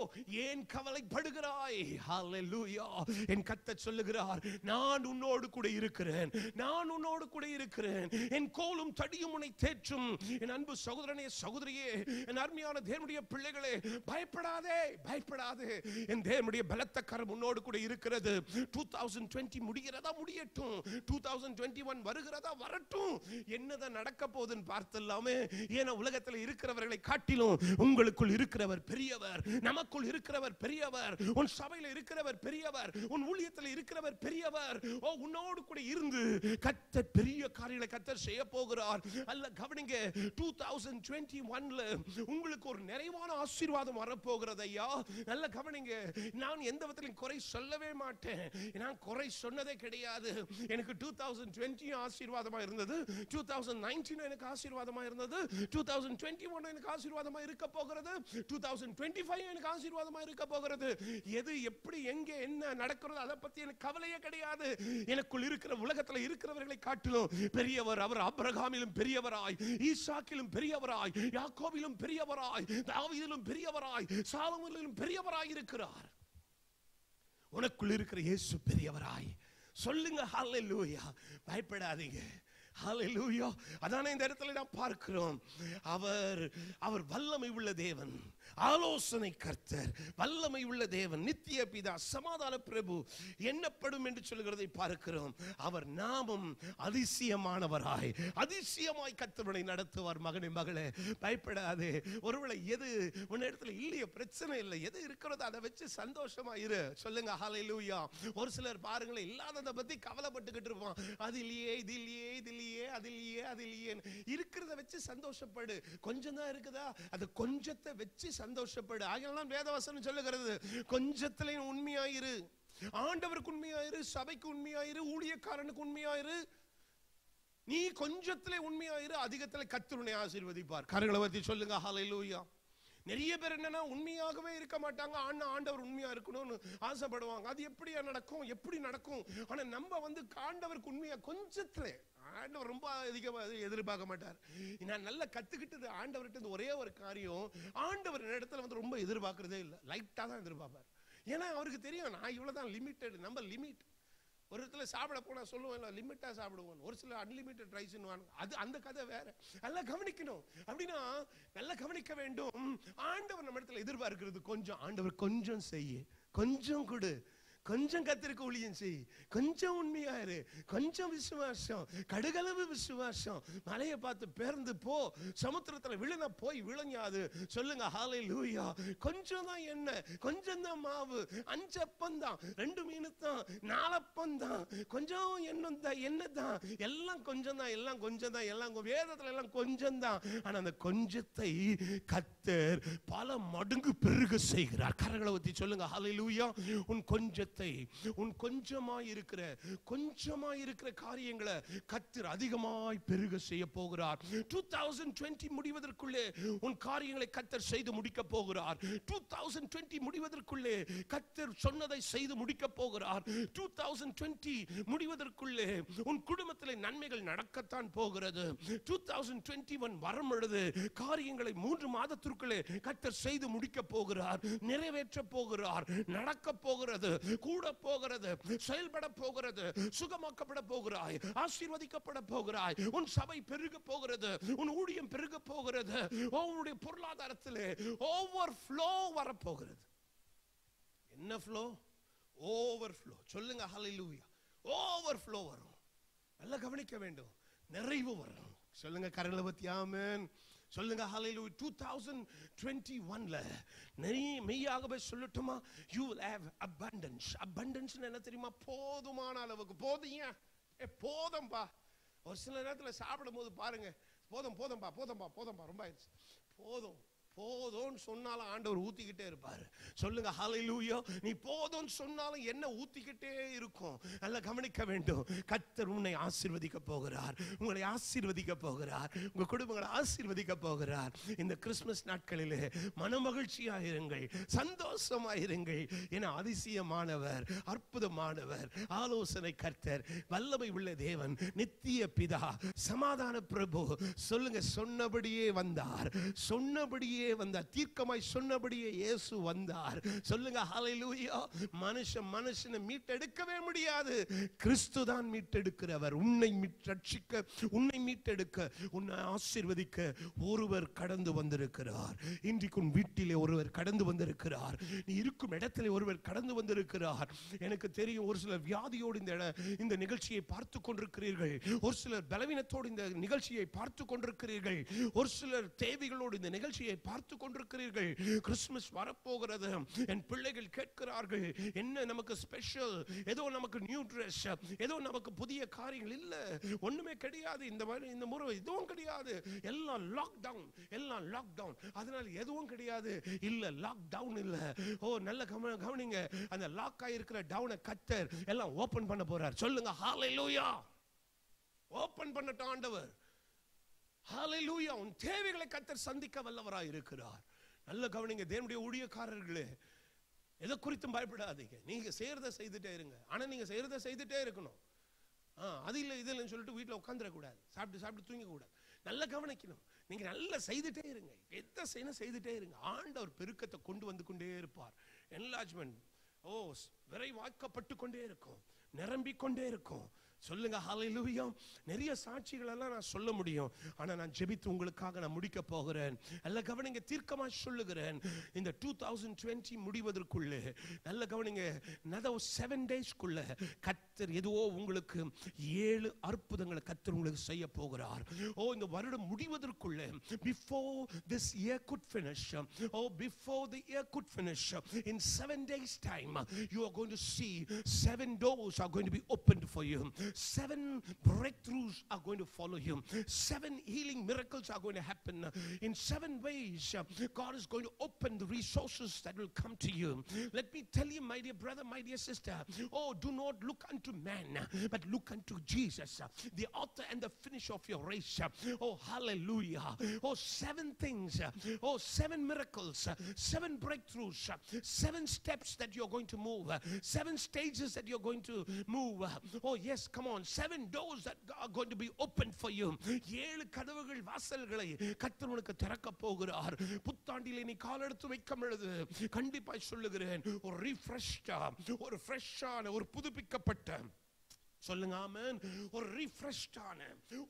ஏன் கவலைப்படுகிறாய்? ஹல்லேலூயா. என் கர்த்தர் சொல்லுகிறார், நான் உன்னோடு கூட இருக்கிறேன், நான் உன்னோடு கூட இருக்கிறேன், என் கோலும் தடியும் உன்னை தேற்றும். என் அன்பு சகோதரனே, சகோதரியே, என் அருமையான தேவனுடைய பிள்ளைகளே, பயப்படாதே, பயப்படாதே. என் தேவனுடைய பலத்த கரம் உன்னோடு கூட இருக்கிறது. 2020 முடிகிறதா? முடியட்டும். 2021 வருகிறதா? வரட்டும். என்னதான் நடக்க போகுதுன்னு பார்த்தல்லாமே. ஏன்னா உலகத்தில் இருக்கிறவர்களை காட்டிலும் உங்களுக்குள் இருக்கிறவர் பெரியவர், நமக்குள் இருக்கிறவர் பெரியவர், உன் சபையில் இருக்கிறவர் பெரியவர், உன் ஊழியத்தில் இருக்கிறவர் பெரியவர். உன்னோடு கூட இருந்து கர்த்தர் பெரிய காரியங்களை கர்த்தர் செய்ய போகிறார். அல்ல கவனிங்க, 2021ல உங்களுக்கு ஒரு நிறைவான ஆசீர்வாதம் வரப்போகிறது ஐயா. நல்ல கவனிங்க, நான் எந்த விதத்திலும் குறை சொல்லவே மாட்டேன், நான் குறை சொன்னதே கிடையாது. எனக்கு 2020 ஆசீர்வாதமா இருந்தது, 2019 எனக்கு ஆசீர்வாதமா இருந்தது, 2021 எனக்கு ஆசீர்வாதமா இருக்க போகிறது, 2025 எனக்கு ஆசீர்வாதமா இருக்க போகிறது. எது எப்படி எங்கே என்ன நடக்கிறது அதை பத்தி எனக்கு கவலையே கிடையாது. எனக்குள் இருக்கிற உலகத்தில் இருக்கிறவர்களை காட்டிலும் பெரியவர் அவர். ஆபிரகாமிலும் பெரியவராய், ஈசாக்கிலும் பெரியவராய், யாக்கோபிலும் பெரியவராய், தாவீதிலும் பெரியவராய், சாலமோனிலும் பெரியவராய் இருக்கிறார். உனக்குள் இருக்கிற இயேசு பெரியவராய். சொல்லுங்க ஹல்லேலூயா. பயப்படாதீங்க. ஹல்லேலூயா. அதானே இந்த இடத்துல நாம் பார்க்கிறோம், அவர் வல்லமை உள்ள தேவன், ஆலோசனை கர்த்தர், வல்லமை உள்ள தேவன், நித்திய பிதா, சமாதான பிரபு எண்ணப்படும் என்று சொல்கிறதை பார்க்கிறோம். அவர் நாமம் அதிசயமானவராய், அதிசயமாய் கர்த்தரை நடத்துவார். மகனே மகளே, பயப்படாதே. ஒருவேளை எது உன்னிடத்துல இல்லையோ பிரச்சனை இல்லை, எது இருக்கிறதோ அதை வச்சு சந்தோஷமா இரு. சொல்லுங்க ஹல்லேலூயா. ஒரு சிலர் பாருங்களேன், இல்லாததை பத்தி கவலைப்பட்டுக்கிட்டு இருப்பான். அது இல்லையே, இது இல்லையே, இது இல்லையே, அது இல்லையே, அது இல்லையே. இருக்கிறத வச்சு சந்தோஷப்படு. கொஞ்சம் தான் இருக்குதா, அது கொஞ்சத்தை வச்சு சந்தோஷப்படு. ஆகையால் வேதவசனம் சொல்லுகிறது, கொஞ்சத்திலே உண்மையாயிரு, ஆண்டவருக்கு உண்மையாயிரு, சபைக்கு உண்மையாயிரு, ஊழியக்காரனுக்கு உண்மையாயிரு. நீ கொஞ்சத்திலே உண்மையாயிரு, அதிகத்திலே கர்த்தர் உன்னை ஆசீர்வதிப்பார். கரங்களை பத்தி சொல்லுங்க ஹல்லேலூயா. நிறைய பேர் என்னன்னா உண்மையாகவே இருக்க மாட்டாங்க, ஆண்டவர் உண்மையா இருக்கணும்னு ஆசைப்படுவாங்க. அது எப்படியா நடக்கும், எப்படி நடக்கும்? ஆனா நம்ம ஆண்டவருக்கு உண்மையா கொஞ்சத்திலே, ஆண்டவர் ரொம்ப அதிகமாக எதிர்பார்க்க மாட்டார். நான் நல்லா கத்துக்கிட்டது ஆண்டவர்கிட்ட ஒரே ஒரு காரியம், ஆண்டவர் இடத்துல ரொம்ப எதிர்பார்க்கறதே இல்லை, லைட்டா தான் எதிர்பார்ப்பார். ஏன்னா அவருக்கு தெரியும் நான் இவ்வளவுதான் லிமிட்டட், நம்ம லிமிட். ஒரு இடத்துல சாப்பிட போனா சொல்லுவேன் லிமிட்டா சாப்பிடுவோம், ஒரு சில அன்லிமிட்டட் ரைஸ், அது அந்த கதை வேற. நல்லா கவனிக்கணும். அப்படின்னா நல்லா கவனிக்க வேண்டும். ஆண்டவர் நம்ம இடத்துல எதிர்பார்க்கிறது கொஞ்சம். ஆண்டவர் கொஞ்சம் செய்ய, கொஞ்சம் கொடு, கொஞ்சம் கர்த்தருக்கு ஊழியம் செய், கொஞ்சம் உண்மையாயிரு, கொஞ்சம் விசுவாசம், கடுகளவு விசுவாசம். மலையை பார்த்து பேர்ந்து போ, சமுத்திரத்துல விழுன போய் விழுங்காது. சொல்லுங்க ஹல்லேலூயா. கொஞ்சம் தான் எண்ணெய், கொஞ்சம் தான் மாவு, 5 அப்பம் தான், 2 மீன் தான், 4 அப்பம் தான், கொஞ்சம் எண்ணெய் தான், எண்ணெய் தான், எல்லாம் கொஞ்சம் தான், எல்லாம் கொஞ்சம் தான், எல்லாம் வேதத்துல எல்லாம் கொஞ்சம் தான். ஆனா அந்த கொஞ்சத்தை கர்த்தர் பல மடங்கு பெருக செய்கிறார். கரங்களை ஊத்தி சொல்லுங்க ஹல்லேலூயா. உன் கொஞ்சத்தை, உன் கொஞ்சமாய் இருக்கிற காரியங்களை கர்த்தர் அதிகமாய் பெருக செய்ய போகிறார். 2020 முடிவதற்குள்ளே உன் காரியங்களை கர்த்தர் செய்து முடிக்க போகிறார். 2020 முடிவதற்குள்ளே கர்த்தர் சொன்னதை செய்து முடிக்க போகிறார். 2020 முடிவதற்குள்ளே உன் குடும்பத்திலே நன்மைகள் நடக்கத்தான் போகிறது. 2021 வரும் பொழுது காரியங்களை 3 மாதத்திற்குள்ளே கர்த்தர் செய்து முடிக்க போகிறார், நிறைவேற்ற போகிறார், நடக்க போகிறது, கூட போகிறது, செயல்பட போகிறது, சுகமாக்கப்பட போகிறாய், ஆசீர்வதிக்கப்பட போகிறாய், உன் சபை பெருக போகிறது, உன் ஊழியம் பெருக போகிறது, உன்னுடைய பொருளாதாரத்திலே ஓவர்ஃப்ளோ வரப்போகிறது. என்ன ஃப்ளோ? ஓவர்ஃப்ளோ. சொல்லுங்க ஹல்லேலூயா. ஓவர்ஃப்ளோ வரும். நல்லா கவனிக்க வேண்டும். நிறைவு வரும். சொல்லுங்க கரங்களை பத்தி ஆமென். சொல்லுங்க ஹல்லேலூயா. 2021ல மெய்யாகவே சொல்லட்டுமா, you will have abundance. abundance என்ன தெரியுமா? போதுமான அளவுக்கு. போதும், போதும்பா. ஒரு சில நேரத்தில் சாப்பிடும் போது பாருங்க, போதும்பா ரொம்ப ஆயிடுச்சு, போதும் போதும்னு சொன்னாலும் ஆண்டவர் ஊத்திக்கிட்டே இருப்பாரு. சொல்லுங்க ஹல்லேலூயா. நீ போதும்னு சொன்னாலும் என்ன ஊத்திக்கிட்டே இருக்கும். நல்லா கவனிக்க வேண்டும். கர்த்தர் உன்னை ஆசீர்வதிக்க போகிறார், உங்களை ஆசீர்வதிக்க போகிறார், உங்க குடும்பங்களை ஆசீர்வதிக்க போகிறார். இந்த கிறிஸ்துமஸ் நாட்களிலே மனமகிழ்ச்சியாயிருங்கள், சந்தோஷமாயிருங்கள். என அதிசயமானவர், அற்புதமானவர், ஆலோசனை கர்த்தர், வல்லமை உள்ள தேவன், நித்திய பிதா, சமாதான பிரபு. சொல்லுங்க, சொன்னபடியே வந்தார், சொன்னபடியே வந்தார், தீர்க்கமாய் சொன்னபடியே இயேசு வந்தார். சொல்லுங்க ஹல்லேலூயா. மனுஷனை மீட்டெடுக்கவே முடியாது, கிறிஸ்து தான் மீட்டெடுக்கிறவர். உன்னை ரட்சிக்க, உன்னை மீட்டெடுக்க, உன்னை ஆசீர்வதிக்க ஒருவர் கடந்து வந்திருக்கிறார். இன்றைக்கு உன் வீட்டிலே ஒருவர் கடந்து வந்திருக்கிறார், நீ இருக்கும் இடத்திலே ஒருவர் கடந்து வந்திருக்கிறார். எனக்கு தெரியும், ஒரு சிலர் வியாதியோடு இந்த நிகழ்ச்சியை பார்த்து கொண்டிருக்கிறீர்கள், ஒரு சிலர் பலவீனத்தோடு இந்த நிகழ்ச்சியை பார்த்து கொண்டிருக்கிறீர்கள், ஒரு சிலர் தேவைகளோடு இந்த நிகழ்ச்சியை பார்த்து கொண்டிருக்கிறீர்கள். கிறிஸ்துமஸ் வரப்போகிறது, என் பிள்ளைகள் கேட்கிறார்கள், என்ன நமக்கு ஸ்பெஷல், ஏதோ நமக்கு நியூ ட்ரெஸ், ஏதோ நமக்கு புதிய காரியங்கள் இல்ல, ஒண்ணுமே கிடையாது. இந்த முறை எதுவும் கிடையாது, எல்லாம் லாக் டவுன், எல்லாம் லாக் டவுன், அதனால எதுவும் கிடையாது. இல்ல, லாக் டவுன் இல்ல. ஓ, நல்ல கவனிங்க, அந்த லாக் ஆயிருக்கிற டவுனை கர்த்தர் எல்லாம் ஓபன் பண்ண போறார். சொல்லுங்க ஹல்லேலூயா. ஓபன் பண்ணட்டும் ஆண்டவர். ஹல்லேலூயா. உன் தேவைகளை கர்த்தர் சந்திக்க வல்லவராய் இருக்கிறார். நல்ல கவனிங்க தேவனுடைய ஊழியக்காரர்களே, எதை குறித்தும் பயப்படாதீங்க. நீங்க செய்யறதை செய்துட்டே இருங்க. ஆனா நீங்க செய்யறதை செய்துட்டே இருக்கணும். அது இல்லை இது இல்லைன்னு சொல்லிட்டு வீட்டில் உட்காந்துடக்கூடாது, சாப்பிட்டு தூங்கக்கூடாது. நல்லா கவனிக்கணும். நீங்க நல்லா செய்துட்டே இருங்க, எதை செய்யணும் செய்துட்டே இருங்க. ஆண்டவர் பெருக்கத்தை கொண்டு வந்து கொண்டே இருப்பார். என்லார்ஜ்மெண்ட் விரைவாக்கப்பட்டு கொண்டே இருக்கும், நிரம்பிக் கொண்டே இருக்கும். சொல்லுங்க ஹல்லேலூயா. நிறைய சாட்சிகள் எல்லாம் நான் சொல்ல முடியும், ஆனா நான் ஜெபித்து உங்களுக்காக நான் முடிக்க போகிறேன். நல்ல கவனிங்க, தீர்க்கமா சொல்லுகிறேன், இந்த 2020 முடிவதற்குள்ளே நல்ல கவனிங்க, another 7 daysக்குள்ள கர்த்தர் எதுவோ உங்களுக்கு 7 அற்புதங்களை கர்த்தர் உங்களுக்கு செய்ய போகிறார். இந்த வருடம் முடிவதற்குள்ளே, before this year could finish, before the year could finish, in 7 days time you are going to see 7 doors are going to be opened for you. 7 breakthroughs are going to follow you. 7 healing miracles are going to happen. In 7 ways, God is going to open the resources that will come to you. Let me tell you, my dear brother, my dear sister, do not look unto man, but look unto Jesus, the author and the finisher of your race. Hallelujah. 7 things, 7 miracles, 7 breakthroughs, 7 steps that you're going to move, 7 stages that you're going to move. Yes, come on, 7 doors that are going to be opened for you. 7 கதவுகள், வாசல்களை கர்த்தர் உனக்கு திறக்க போகிறார். புத்தாண்டிலே நீ கால் எடுத்து வைக்கும் பொழுது கண்டிப்பாய் சொல்லுகிறேன், ஒரு ரீஃப்ரெஷ்டா, ஒரு ஃப்ரெஷ்ஷான, ஒரு புதுப்பிக்கப்பட்ட, சொல்லுங்க ஆமென், ஒரு ரீஃப்ரெஷ்டான,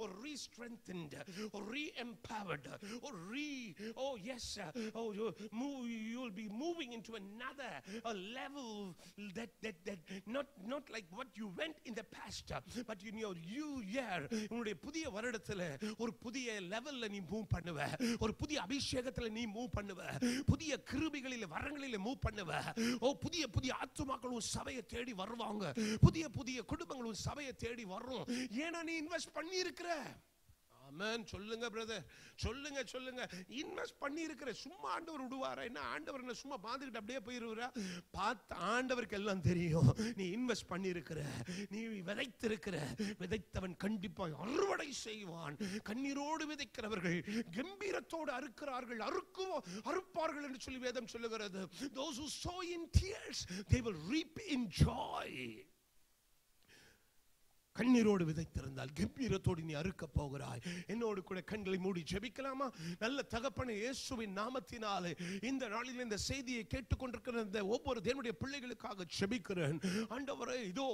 ஒரு ரீஸ்ட்ரென்தன்ட், ஒரு ரீஎம்பவர்ட், ஒரு you'll be moving into another level that not like what you went in the past, but in your new year, உன்னுடைய புதிய வருடத்துல ஒரு புதிய லெவல்ல நீ மூவ் பண்ணுவ, ஒரு புதிய அபிஷேகத்துல நீ மூவ் பண்ணுவ, புதிய கிருபைகளிலே வரங்களிலே மூவ் பண்ணுவ. புதிய புதிய ஆத்துமாக்கள் சபையை தேடி வருவாங்க, புதிய புதிய குடும்பங்கள் சபையை தேடி வரும். ஏன்னா நீ இன்வெஸ்ட் பண்ணி இருக்கிற. ஆமென். சொல்லுங்க பிரதர், சொல்லுங்க. இன்வெஸ்ட் பண்ணி இருக்கிற. சும்மா ஆண்டவர் விடுவாரா என்ன? ஆண்டவர் என்ன சும்மா பார்த்துக்கிட்டு அப்படியே போயிருவா? பார்த்து ஆண்டவருக்கு எல்லாம் தெரியும். நீ இன்வெஸ்ட் பண்ணி இருக்கிற, நீ விதைத்திருக்கிற. விதைத்தவன் கண்டிப்பாக அறுவடை செய்வான். கண்ணீரோடு விதைக்கிறவர்கள் கம்பீரத்தோடு அறுக்கிறார்கள், அறுப்பார்கள் என்று சொல்லி வேதம் சொல்லுகிறது. Those who sow in tears, they will reap in joy. கண்ணீரோடு விதைத்திருந்தால் கம்பீரத்தோடு நீ அறுக்க போகிறாய். என்னோடு கூட கண்களை மூடி ஜெபிக்கலாமா? நல்ல தகப்பனே, இயேசுவின் நாமத்தினாலே இந்த நாளில் இந்த செய்தியை கேட்டுக்கொண்டிருக்கிற இந்த ஒவ்வொரு தேவனுடைய பிள்ளைகளுக்காக ஜெபிக்கிறேன். ஆண்டவரே, இதோ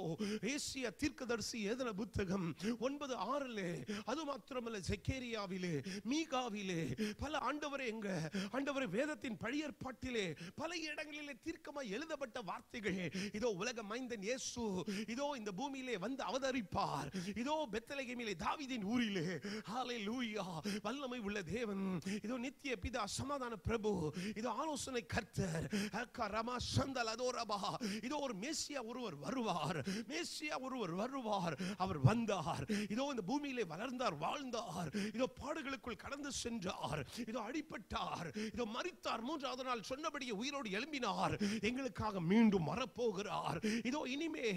ஏசியா தீர்க்கதரிசி எழுதின புத்தகம் 9:6 அது மாத்திரமல்ல, செக்கேரியாவிலே, மீகாவிலே, பல ஆண்டவரே ஆண்டவரே வேதத்தின் பழைய ஏற்பாட்டிலே பல இடங்களிலே தீர்க்கமாய் எழுதப்பட்ட வார்த்தைகள். இதோ உலக மைந்தன் இயேசு இதோ இந்த பூமியிலே வந்து அவதரிப்பார். வைப்பார். இதோ பெத்லகேமிலே தாவீதின் ஊரிலே ஹalleluya வல்லமை உள்ள தேவன், இதோ நித்திய பிதா சமாதான பிரபு, இதோ ஆலோசனை கர்த்தர், ரமா சந்தல் அதோரபா, இதோ ஒரு மேசியா ஒருவர் வருவார், மேசியா ஒருவர் வருவார். அவர் வந்தார், இதோ இந்த பூமியிலே வளர்ந்தார், வாழ்ந்தார், இதோ பாடுகளுக்குள் கடந்து சென்றார், இதோ அடிபட்டார், இதோ மரித்தார், மூன்றாவது நாள் சொன்னபடியே உயிரோடு எழும்பினார், எங்களுக்காக மீண்டும் வரப்போகிறார். இதோ இனிமே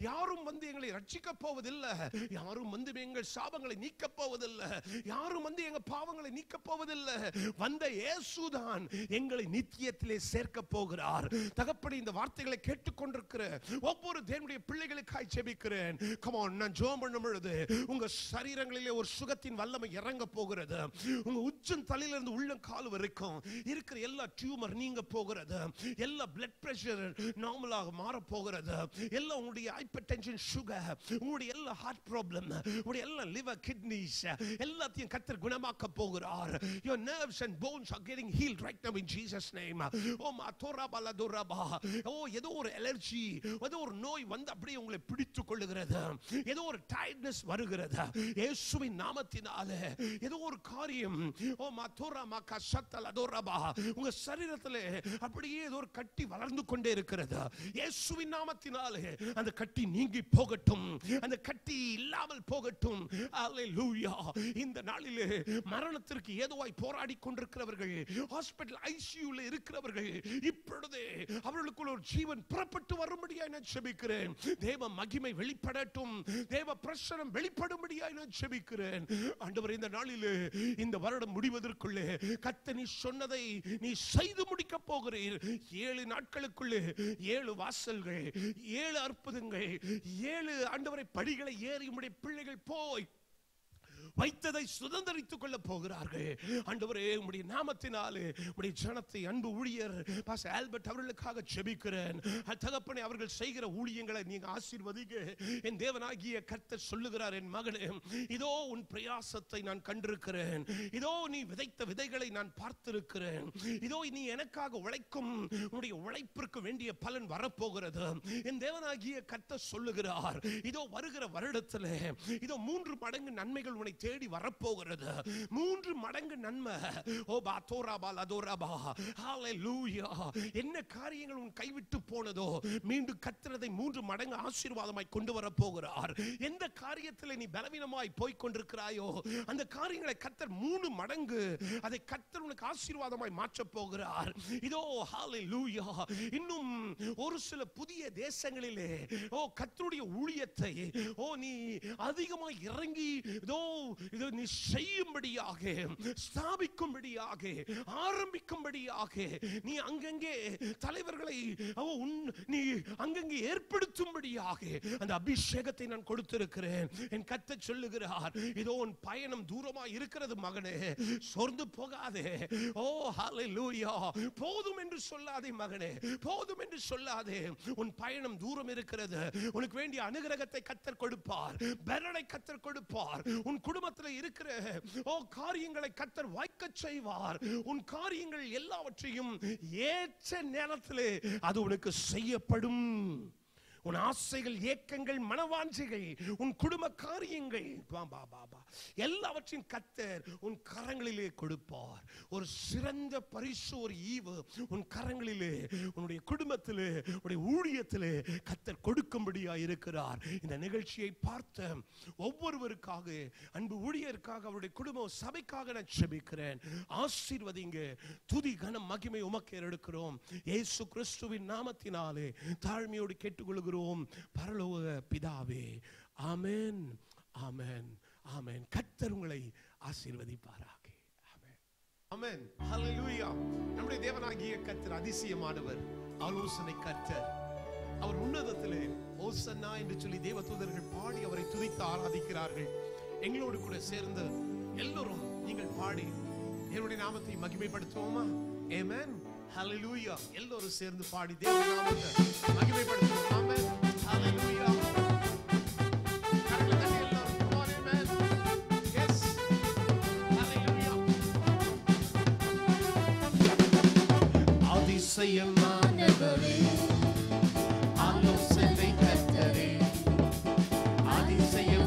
யாரும் வந்து எங்களை ரட்சிக்க போவதில்லை, யாரும் வந்து எங்கள் சாபங்களை நீக்க போவதில்லை, யாரும் வந்து எங்கள் பாவங்களை நீக்க போவதில்லை. வந்த இயேசுதான் எங்களை நித்தியத்திலே சேர்க்க போகிறார். தகப்பனே, இந்த வார்த்தைகளை கேட்டுக்கொண்டிருக்கிற ஒவ்வொரு தேவனுடைய பிள்ளைகளுக்காய் ஜெபிக்கிறேன். come on, நான் ஜெபம் பண்ணும் பொழுது உங்க சரீரங்களிலே ஒரு சுகத்தின் வல்லமை இறங்க போகிறது. உங்க உச்சம் தலையிலிருந்து உள்ளங்கால் வரைக்கும் இருக்கிற எல்லா டியூமர் நீங்க போகிறது, எல்லா பிளட் பிரஷர் நார்மலாக மாற போகிறது, எல்லா உங்களுடைய ஹைப்பர்டென்ஷன் சுகர், உங்களுடைய எல்லா ஹார்ட் ப்ராப்ளம், உங்களுடைய எல்லா லிவர் கிட்னிஸ் எல்லாத்தையும் கர்த்தர் குணமாக்க போகிறார். your nerves and bones are getting healed right now in Jesus name. oh matora baladoraba, oh ஏதோ ஒரு அலர்ஜி, ஏதோ ஒரு நோய் வந்து அப்படியே உங்களை பிடித்துக் கொள்ளுகிறது, ஏதோ ஒரு டயர்ட்னஸ் வருகிறது, இயேசுவின் நாமத்தினாலே ஏதோ ஒரு காரியம் ஓ மாத்தோரா மாக்கா சத்தல் அதோரபா உங்க சரீரத்திலே அப்படியே ஏதோ ஒரு கட்டி வளர்ந்து கொண்டே இருக்கிறது. இயேசுவின் நாமத்தினாலே அந்த கட்டி நீங்கி போகட்டும், அந்த கட்டி இல்லாமல் போகட்டும். ஹalleluya. இந்த நாளிலே மரணத்திற்கு ஏதுவாய் போராடி கொண்டிருக்கிறவர்கள், ஹாஸ்பிடல் ஐசியூல இருக்கிறவர்கள், இப்பொழுதே அவர்களுக்குள் ஒரு ஜீவன் புறப்பட்டு வரும்படியாய் நான் ஜெபிக்கிறேன். தேவ மகிமை வெளிப்படட்டும், தேவ பிரசன்னம் வெளிப்படும்படியாய் நான் ஜெபிக்கிறேன். ஆண்டவரே, இந்த நாளிலே இந்த வருடம் முடிவதற்குள்ளே கர்த்தர் நீ சொன்னதை நீ செய்து முடிக்க போகிறீர். 7 நாட்களுக்குள்ளே 7 வாசல்கள், 7 அற்புதங்கள், 7 ஆண்டவரை படிகளை ஏறி உம்முடைய பிள்ளைகள் போய் வைத்ததை சுதந்தரித்துக் கொள்ள போகிறார்கள். ஆண்டவரே, உம்முடைய நாமத்தினாலே உம்முடைய ஜனத்தை அன்பு ஊழியர் பாஸ்டர் ஆல்பர்ட் அவர்களுக்காக ஜெபிக்கிறேன். தகப்பனே, அவர்கள் செய்கிற ஊழியங்களை நீங்க ஆசீர்வதிங்க. என் தேவனாகிய கர்த்தர் சொல்லுகிறார், என் மகனே, இதோ உன் பிரயாசத்தை நான் கண்டிருக்கிறேன், இதோ நீ விதைத்த விதைகளை நான் பார்த்திருக்கிறேன், இதோ நீ எனக்காக உழைக்கும் உன்னுடைய உழைப்பிற்கு வேண்டிய பலன் வரப்போகிறது. என் தேவனாகிய கர்த்தர் சொல்லுகிறார், இதோ வருகிற வருடத்திலே இதோ 3 மடங்கு நன்மைகள் உன்னை தேடி வரப்போகிறது. 3 மடங்கு நன்மை. ஓ பாத்தோராபால் அதோராபா. ஹalleluya. என்ன காரியங்கள் உன் கைவிட்டு போனதோ மீண்டும் கர்த்தர் 3 மடங்கு ஆசீர்வாதமாய் கொண்டு வர போகிறார். எந்த காரியத்தில் நீ பலவீனமாய் போய் கொண்டிருக்கிறாயோ அந்த காரியங்களை கர்த்தர் 3 மடங்கு அதை கர்த்தர் உனக்கு ஆசீர்வாதமாய் மாற்ற போகிறார். இதோ ஹalleluya. இன்னும் ஒரு சில புதிய தேசங்களிலே ஓ கர்த்தருடைய ஊழியத்தை ஓ நீ அதிகமாய் இறங்கி இதோ நீ செய்யும்படியாக, ஸ்தாபிக்கும்படியாக, ஆரம்பிக்கும்படியாக நீ அங்கங்கே தலைவர்களை நீ அங்கங்கே ஏற்படுத்தும்படியாக அந்த அபிஷேகத்தை நான் கொடுத்திருக்கிறேன். என் கர்த்தர் சொல்லுகிறார், இதோ உன் பயணம் தூரமா இருக்கிறது மகனே, சோர்ந்து போகாதே. ஓ ஹalleluya. போதும் என்று சொல்லாதே மகனே, போதும் என்று சொல்லாதே. உன் பயணம் தூரம் இருக்கிறது. உனக்கு வேண்டிய அனுகிரகத்தை கர்த்தர் கொடுப்பார், பலனை கர்த்தர் கொடுப்பார். உன் குடும்பத்தில் இருக்கிற ஓ காரியங்களை கர்த்தர் வாய்க்க செய்வார். உன் காரியங்கள் எல்லாவற்றையும் ஏற்ற நேரத்திலே அது உனக்கு செய்யப்படும். உன் ஆசைகள், ஏக்கங்கள், மனவாஞ்சைகள், உன் குடும்ப காரியங்கள் எல்லாவற்றையும் கர்த்தர் உன் கரங்களிலே கொடுப்பார். ஒரு சிறந்த பரிசு, ஒரு ஈவு உன் கரங்களிலே, உன்னுடைய குடும்பத்திலே, உன்னுடைய ஊழியத்திலே கர்த்தர் கொடுக்கும்படியா இருக்கிறார். இந்த நிகழ்ச்சியை பார்த்த ஒவ்வொருவருக்காக, அன்பு ஊழியருக்காக, அவருடைய குடும்ப சபைக்காக நான் ஜெபிக்கிறேன். ஆசீர்வதிங்க. துதி கனம் மகிமை உமக்கு எடுக்கிறோம். இயேசு கிறிஸ்துவின் நாமத்தினாலே தாழ்மையோடு கேட்டுக்கொள்கிறோம் பரலோக பிதாவே. ஆமென், ஆமென், ஆமென். கர்த்தர் உங்களை ஆசீர்வதிப்பாராக. ஆமென், ஆமென். ஹalleluya. நம்முடைய தேவனாகிய கர்த்தர் அதிசயமானவர், ஆலோசனை கர்த்தர். அவர் உன்னதத்திலே ஓசன்னா என்று சொல்லி தேவதூதர்கள் பாடி அவரை துதித்து ஆராதிக்கிறார்கள். எங்களோடு கூட சேர்ந்து எல்லோரும் நீங்கள் பாடி தேவனுடைய நாமத்தை மகிமைப்படுத்துவோமா? ஆமென், ஹalleluya. எல்லோரும் சேர்ந்து பாடி தேவனுடைய நாமத்தை மகிமைப்படுத்துவோம். ஆமென், ஹalleluya. கரங்களை தட்டி எல்லாரும் come on, amen. Yes, hallelujah. அதிசயமானவரே, ஆலோசனை கர்த்தரே, அதிசயம்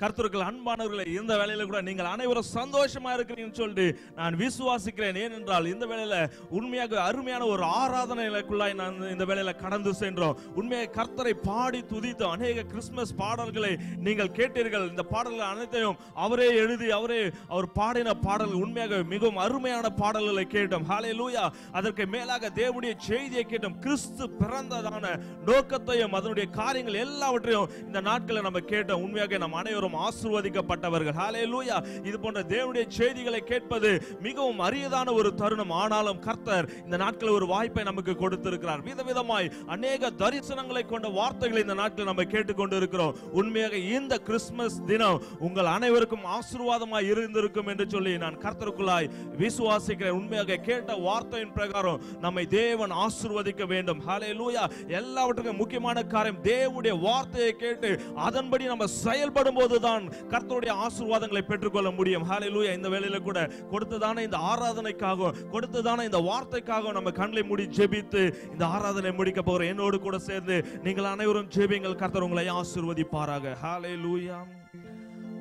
கர்த்தருக்கு அன்பானவர்களே, இந்த வேளையில கூட நீங்கள் அனைவரும் சந்தோஷமா இருக்கிறீங்கன்னு சொல்லிட்டு நான் விசுவாசிக்கிறேன். ஏனென்றால் இந்த வேளையில உண்மையாக அருமையான ஒரு ஆராதனைக்குள்ளாய் நான் இந்த வேளையில கடந்து சென்றோம். உண்மையாக கர்த்தரை பாடி துதித்து அநேக கிறிஸ்துமஸ் பாடல்களை நீங்கள் கேட்டீர்கள். இந்த பாடல்கள் அனைத்தையும் அவரே எழுதி அவர் பாடின பாடல்கள் உண்மையாக மிகவும் அருமையான பாடல்களை கேட்டோம். ஹல்லேலூயா. அதற்கு மேலாக தேவனுடைய செய்தியை கேட்டோம். கிறிஸ்து பிறந்ததான நோக்கத்தையும் அதனுடைய காரியங்கள் எல்லாவற்றையும் இந்த நாட்களில் நம்ம கேட்டோம். உண்மையாக நாம் அனைவரும் ஆசீர்வதிக்கப்பட்டவர்கள். ஹல்லேலூயா. இது போன்ற தேவனுடைய செய்திகளை கேட்பது மிகவும் அரியதான ஒரு தருணம். ஆனாலும் கர்த்தர் இந்த நாட்களில் ஒரு வாய்ப்பை நமக்கு கொடுத்திருக்கிறார். விதவிதமாய் அநேக தரிசனங்களை கொண்ட வார்த்தைகளை இந்த நாட்களில் நம்ம கேட்டுக்கொண்டு இருக்கிறோம். உண்மையாக இந்த கிறிஸ்துமஸ் தினம் உங்கள் அனைவருக்கும் ஆசீர்வாதமாய் இருந்திருக்கும் என்று சொல்லி நான் கர்த்தருக்குள்ளாய் விசுவாசிக்கிறேன். உண்மையாக கேட்ட வார்த்தையின் பிரகாரம் நம்மை தேவன் ஆசீர்வதிக்க வேண்டும். ஹல்லேலூயா. எல்லாவற்றுக்கும் முக்கியமான காரியம் தேவனுடைய வார்த்தையை கேட்டு அதன்படி நம்ம செயல்படும் போதுதான் கர்த்தருடைய ஆசீர்வாதங்களை பெற்றுக்கொள்ள முடியும். ஹல்லேலூயா. இந்த வேளையில கூட கொடுத்ததான இந்த ஆராதனைக்காக, கொடுத்ததான இந்த வார்த்தைக்காக நம்ம கண்களை மூடி ஜெபித்து இந்த ஆராதனை முடிக்க போறோம். என்னோடு கூட சேர்ந்து நீங்கள் அனைவரும் ஜெபிங்கள். கர்த்தர் உங்களை ஆசீர்வதிப்பாராக. ஹல்லேலூயா.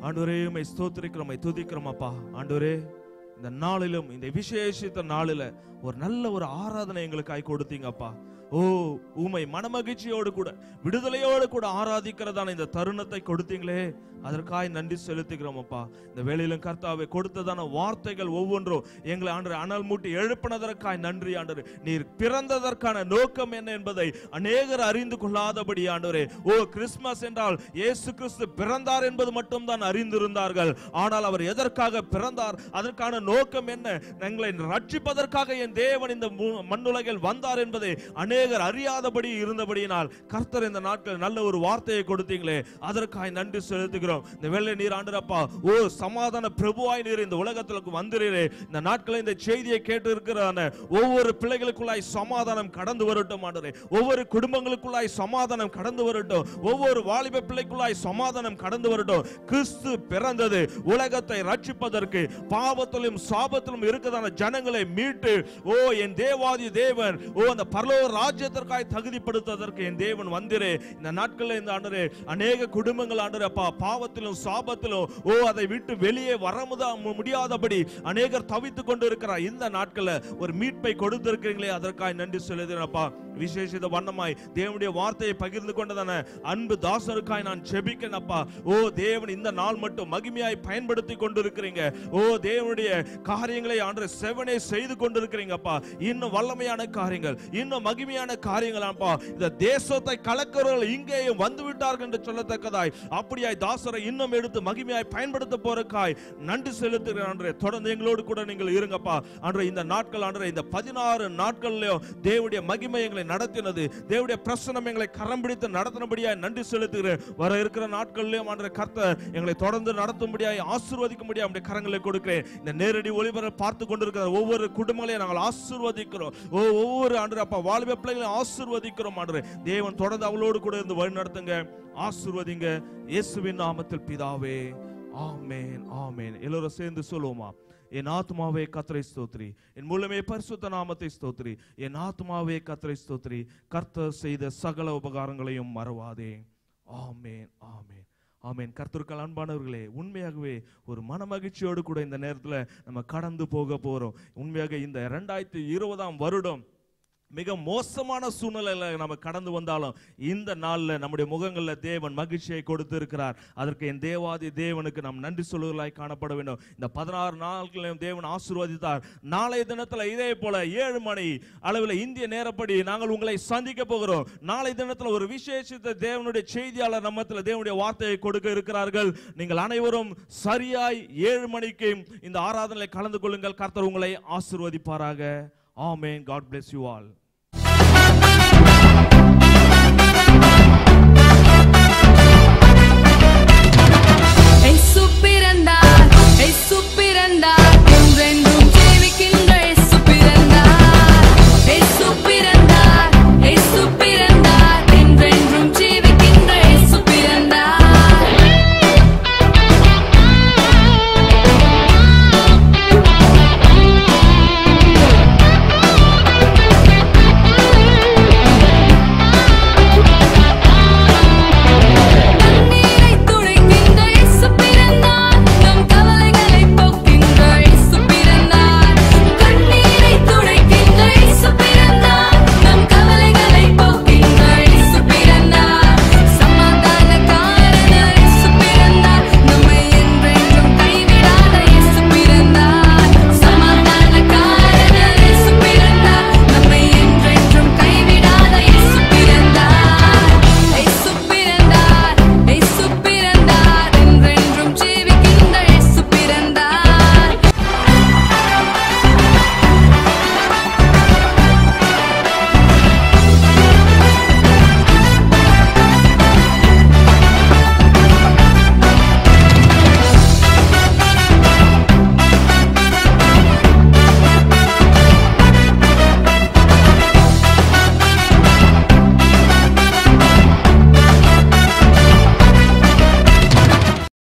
ஆண்டவரே, உம்மை ஸ்தோத்திரிக்கிறோம், உம்மை துதிக்கிறோம் அப்பா. ஆண்டவரே, இந்த நாளிலும் இந்த விசேஷித்த நாளில ஒரு நல்ல ஒரு ஆராதனை எங்களுக்காய் கொடுத்தீங்க அப்பா. ஓ, உம்மை மனமகிழ்ச்சியோடு கூட விடுதலையோடு கூட ஆராதிக்கிறதான இந்த தருணத்தை கொடுத்தீங்களே, அதற்காய் நன்றி செலுத்துகிறோம் அப்பா. இந்த வேளையிலும் கர்த்தாவே கொடுத்ததான வார்த்தைகள் ஒவ்வொன்றும் எங்களை ஆண்டவரே அனல் மூட்டி எழுப்பினதற்காய் நன்றி ஆண்டவரே. நீர் பிறந்ததற்கான நோக்கம் என்ன என்பதை அநேகர் அறிந்து கொள்ளாதபடி ஆண்டவரே, ஓ கிறிஸ்துமஸ் என்றால் இயேசு கிறிஸ்து பிறந்தார் என்பது மட்டும் தான் அறிந்திருந்தார்கள். ஆனால் அவர் எதற்காக பிறந்தார், அதற்கான நோக்கம் என்ன, எங்களை ரட்சிப்பதற்காக என் தேவன் இந்த மண்ணுலகில் வந்தார் என்பதை அநேகர் அறியாதபடி இருந்தபடியினால் கர்த்தர் இந்த நாட்கள் நல்ல ஒரு வார்த்தையை கொடுத்தீங்களே, அதற்காய் நன்றி செலுத்துகிறோம். இந்த வேளை நீர் ஆண்டவரப்பா, ஓ சமாதான பிரபுவாய் நீர் இந்த உலகத்திற்கு வந்திரீரே. இந்த நாட்களில் இந்த செய்தியை கேட்டு இருக்கிறான ஒவ்வொரு பிள்ளைகளுக்குள்ளாய் சமாதானம் கடந்து வரட்டும் ஆண்டவரே. ஒவ்வொரு குடும்பங்களுக்குள்ளாய் சமாதானம் கடந்து வரட்டும். ஒவ்வொரு வாலிப பிள்ளைக்குள்ளாய் சமாதானம் கடந்து வரட்டும். கிறிஸ்து பிறந்தது உலகத்தை ரட்சிப்பதற்கு, பாவத்திலும் சாபத்திலும் இருக்கிறதான ஜனங்களை மீட்டு, ஓ என் தேவாதி தேவன், ஓ அந்த பரலோக ராஜ்யத்திற்காய் தகுதிப்படுத்துவதற்கு என் தேவன் வந்திரே. இந்த நாட்களில் இந்த ஆண்டவரே அநேக குடும்பங்கள் ஆண்டவரப்பா பாவத்திலும் சாபத்திலும், ஓ அதை விட்டு வெளியே வர முடியாதபடி அநேகர் தவித்துக் கொண்டு இருக்கிறார். இந்த நாட்களில் ஒரு மீட்பை கொடுத்திருக்கிறீங்களே, அதற்காக நன்றி செலுத்துகிறேன்ப்பா. விசேஷித்த வண்ணமாய் தேவனுடைய வார்த்தையை பகிர்ந்து கொண்டதான அன்பு தாசருக்காய் நான் ஜெபிக்கிறேன் அப்பா. ஓ தேவன் இந்த நாள் மட்டும் மகிமையாய் பயன்படுத்தி கொண்டிருக்கிறீங்க. ஓ தேவனுடைய காரியங்களை ஆண்டவரே செவனே செய்து கொண்டிருக்கிறீங்க அப்பா. இன்னும் வல்லமையான காரியங்கள், இன்னும் மகிமையான காரியங்கள் அப்பா. இந்த தேசத்தை கலக்கிறவர்கள் இங்கேயும் வந்து விட்டார்கள் என்று சொல்லத்தக்கதாய் அப்படியாய் தாசரை இன்னும் எடுத்து மகிமையாய் பயன்படுத்த போறக்காய் நன்றி செலுத்துகிறேன் ஆண்டவரே. தொடர்ந்து எங்களோடு கூட நீங்கள் இருங்கப்பா ஆண்டவரே. இந்த நாட்கள் ஆண்டவரே, இந்த 16 நாட்கள்லயும் தேவனுடைய மகிமை எங்களை நடத்தினது, தேவனுடைய பிரசன்னம் எங்களை கரம் பிடித்து நடத்தினபடியாய் நன்றி செலுத்துகிறேன். வர இருக்கிற நாட்களிலும் ஆண்டவரே கர்த்தர் எங்களை தொடர்ந்து நடத்தும்படியாய் ஆசீர்வதிக்கும்படியாய் நம்முடைய கரங்களை கொடுக்கிறேன். இந்த நேரடி ஒளிபரப்பை பார்த்து கொண்டிருக்கிற ஒவ்வொரு குடும்பங்களையும் நாங்கள் ஆசீர்வதிக்கிறோம். ஒவ்வொரு ஆண்டவரே அப்பா வாலிப பிள்ளைகளையும் ஆசீர்வதிக்கிறோம் ஆண்டவரே. தேவன் தொடர்ந்து அவளோடு கூட இருந்து வழி நடத்துங்க, ஆசீர்வதிங்க. இயேசுவின் நாமத்தில் பிதாவே, ஆமென் ஆமென். எல்லாரும் சேர்ந்து சொல்லுவோமா? என் ஆத்மாவே கர்த்தரை ஸ்தோத்திரி, என் முழுமே பரிசுத்த நாமத்தை ஸ்தோத்திரி. என் ஆத்மாவே கர்த்தரை ஸ்தோத்திரி, கர்த்தர் செய்த சகல உபகாரங்களையும் மறவாதே. ஆமென் ஆமென் ஆமென். கர்த்தருக்கு அன்பானவர்களே, உண்மையாகவே ஒரு மனமகிழ்ச்சியோடு கூட இந்த நேரத்தில் நம்ம கடந்து போக போறோம். உண்மையாக இந்த 2020 வருடம் மிக மோசமான சூழ்நிலையில நம்ம கடந்து வந்தாலும் இந்த நாள்ல நம்முடைய முகங்கள்ல தேவன் மகிழ்ச்சியை கொடுத்து இருக்கிறார். அதற்கு என் தேவாதி தேவனுக்கு நாம் நன்றி சொல்லுவதாய் காணப்பட வேண்டும். இந்த 16 நாட்களையும் தேவன் ஆசீர்வதித்தார். நாளைய தினத்துல இதே போல 7 மணி அளவில் இந்திய நேரப்படி நாங்கள் உங்களை சந்திக்க போகிறோம். நாளை தினத்துல ஒரு விசேஷித்த தேவனுடைய செய்தியாளர் நம்மத்துல தேவனுடைய வார்த்தையை கொடுக்க இருக்கிறார்கள். நீங்கள் அனைவரும் சரியாய் 7 மணிக்கு இந்த ஆராதனையில் கலந்து கொள்ளுங்கள். கர்த்தர் உங்களை ஆசீர்வதிப்பாராக. ஆமென். God bless you all. Jesús piranдар, என்றென்றும்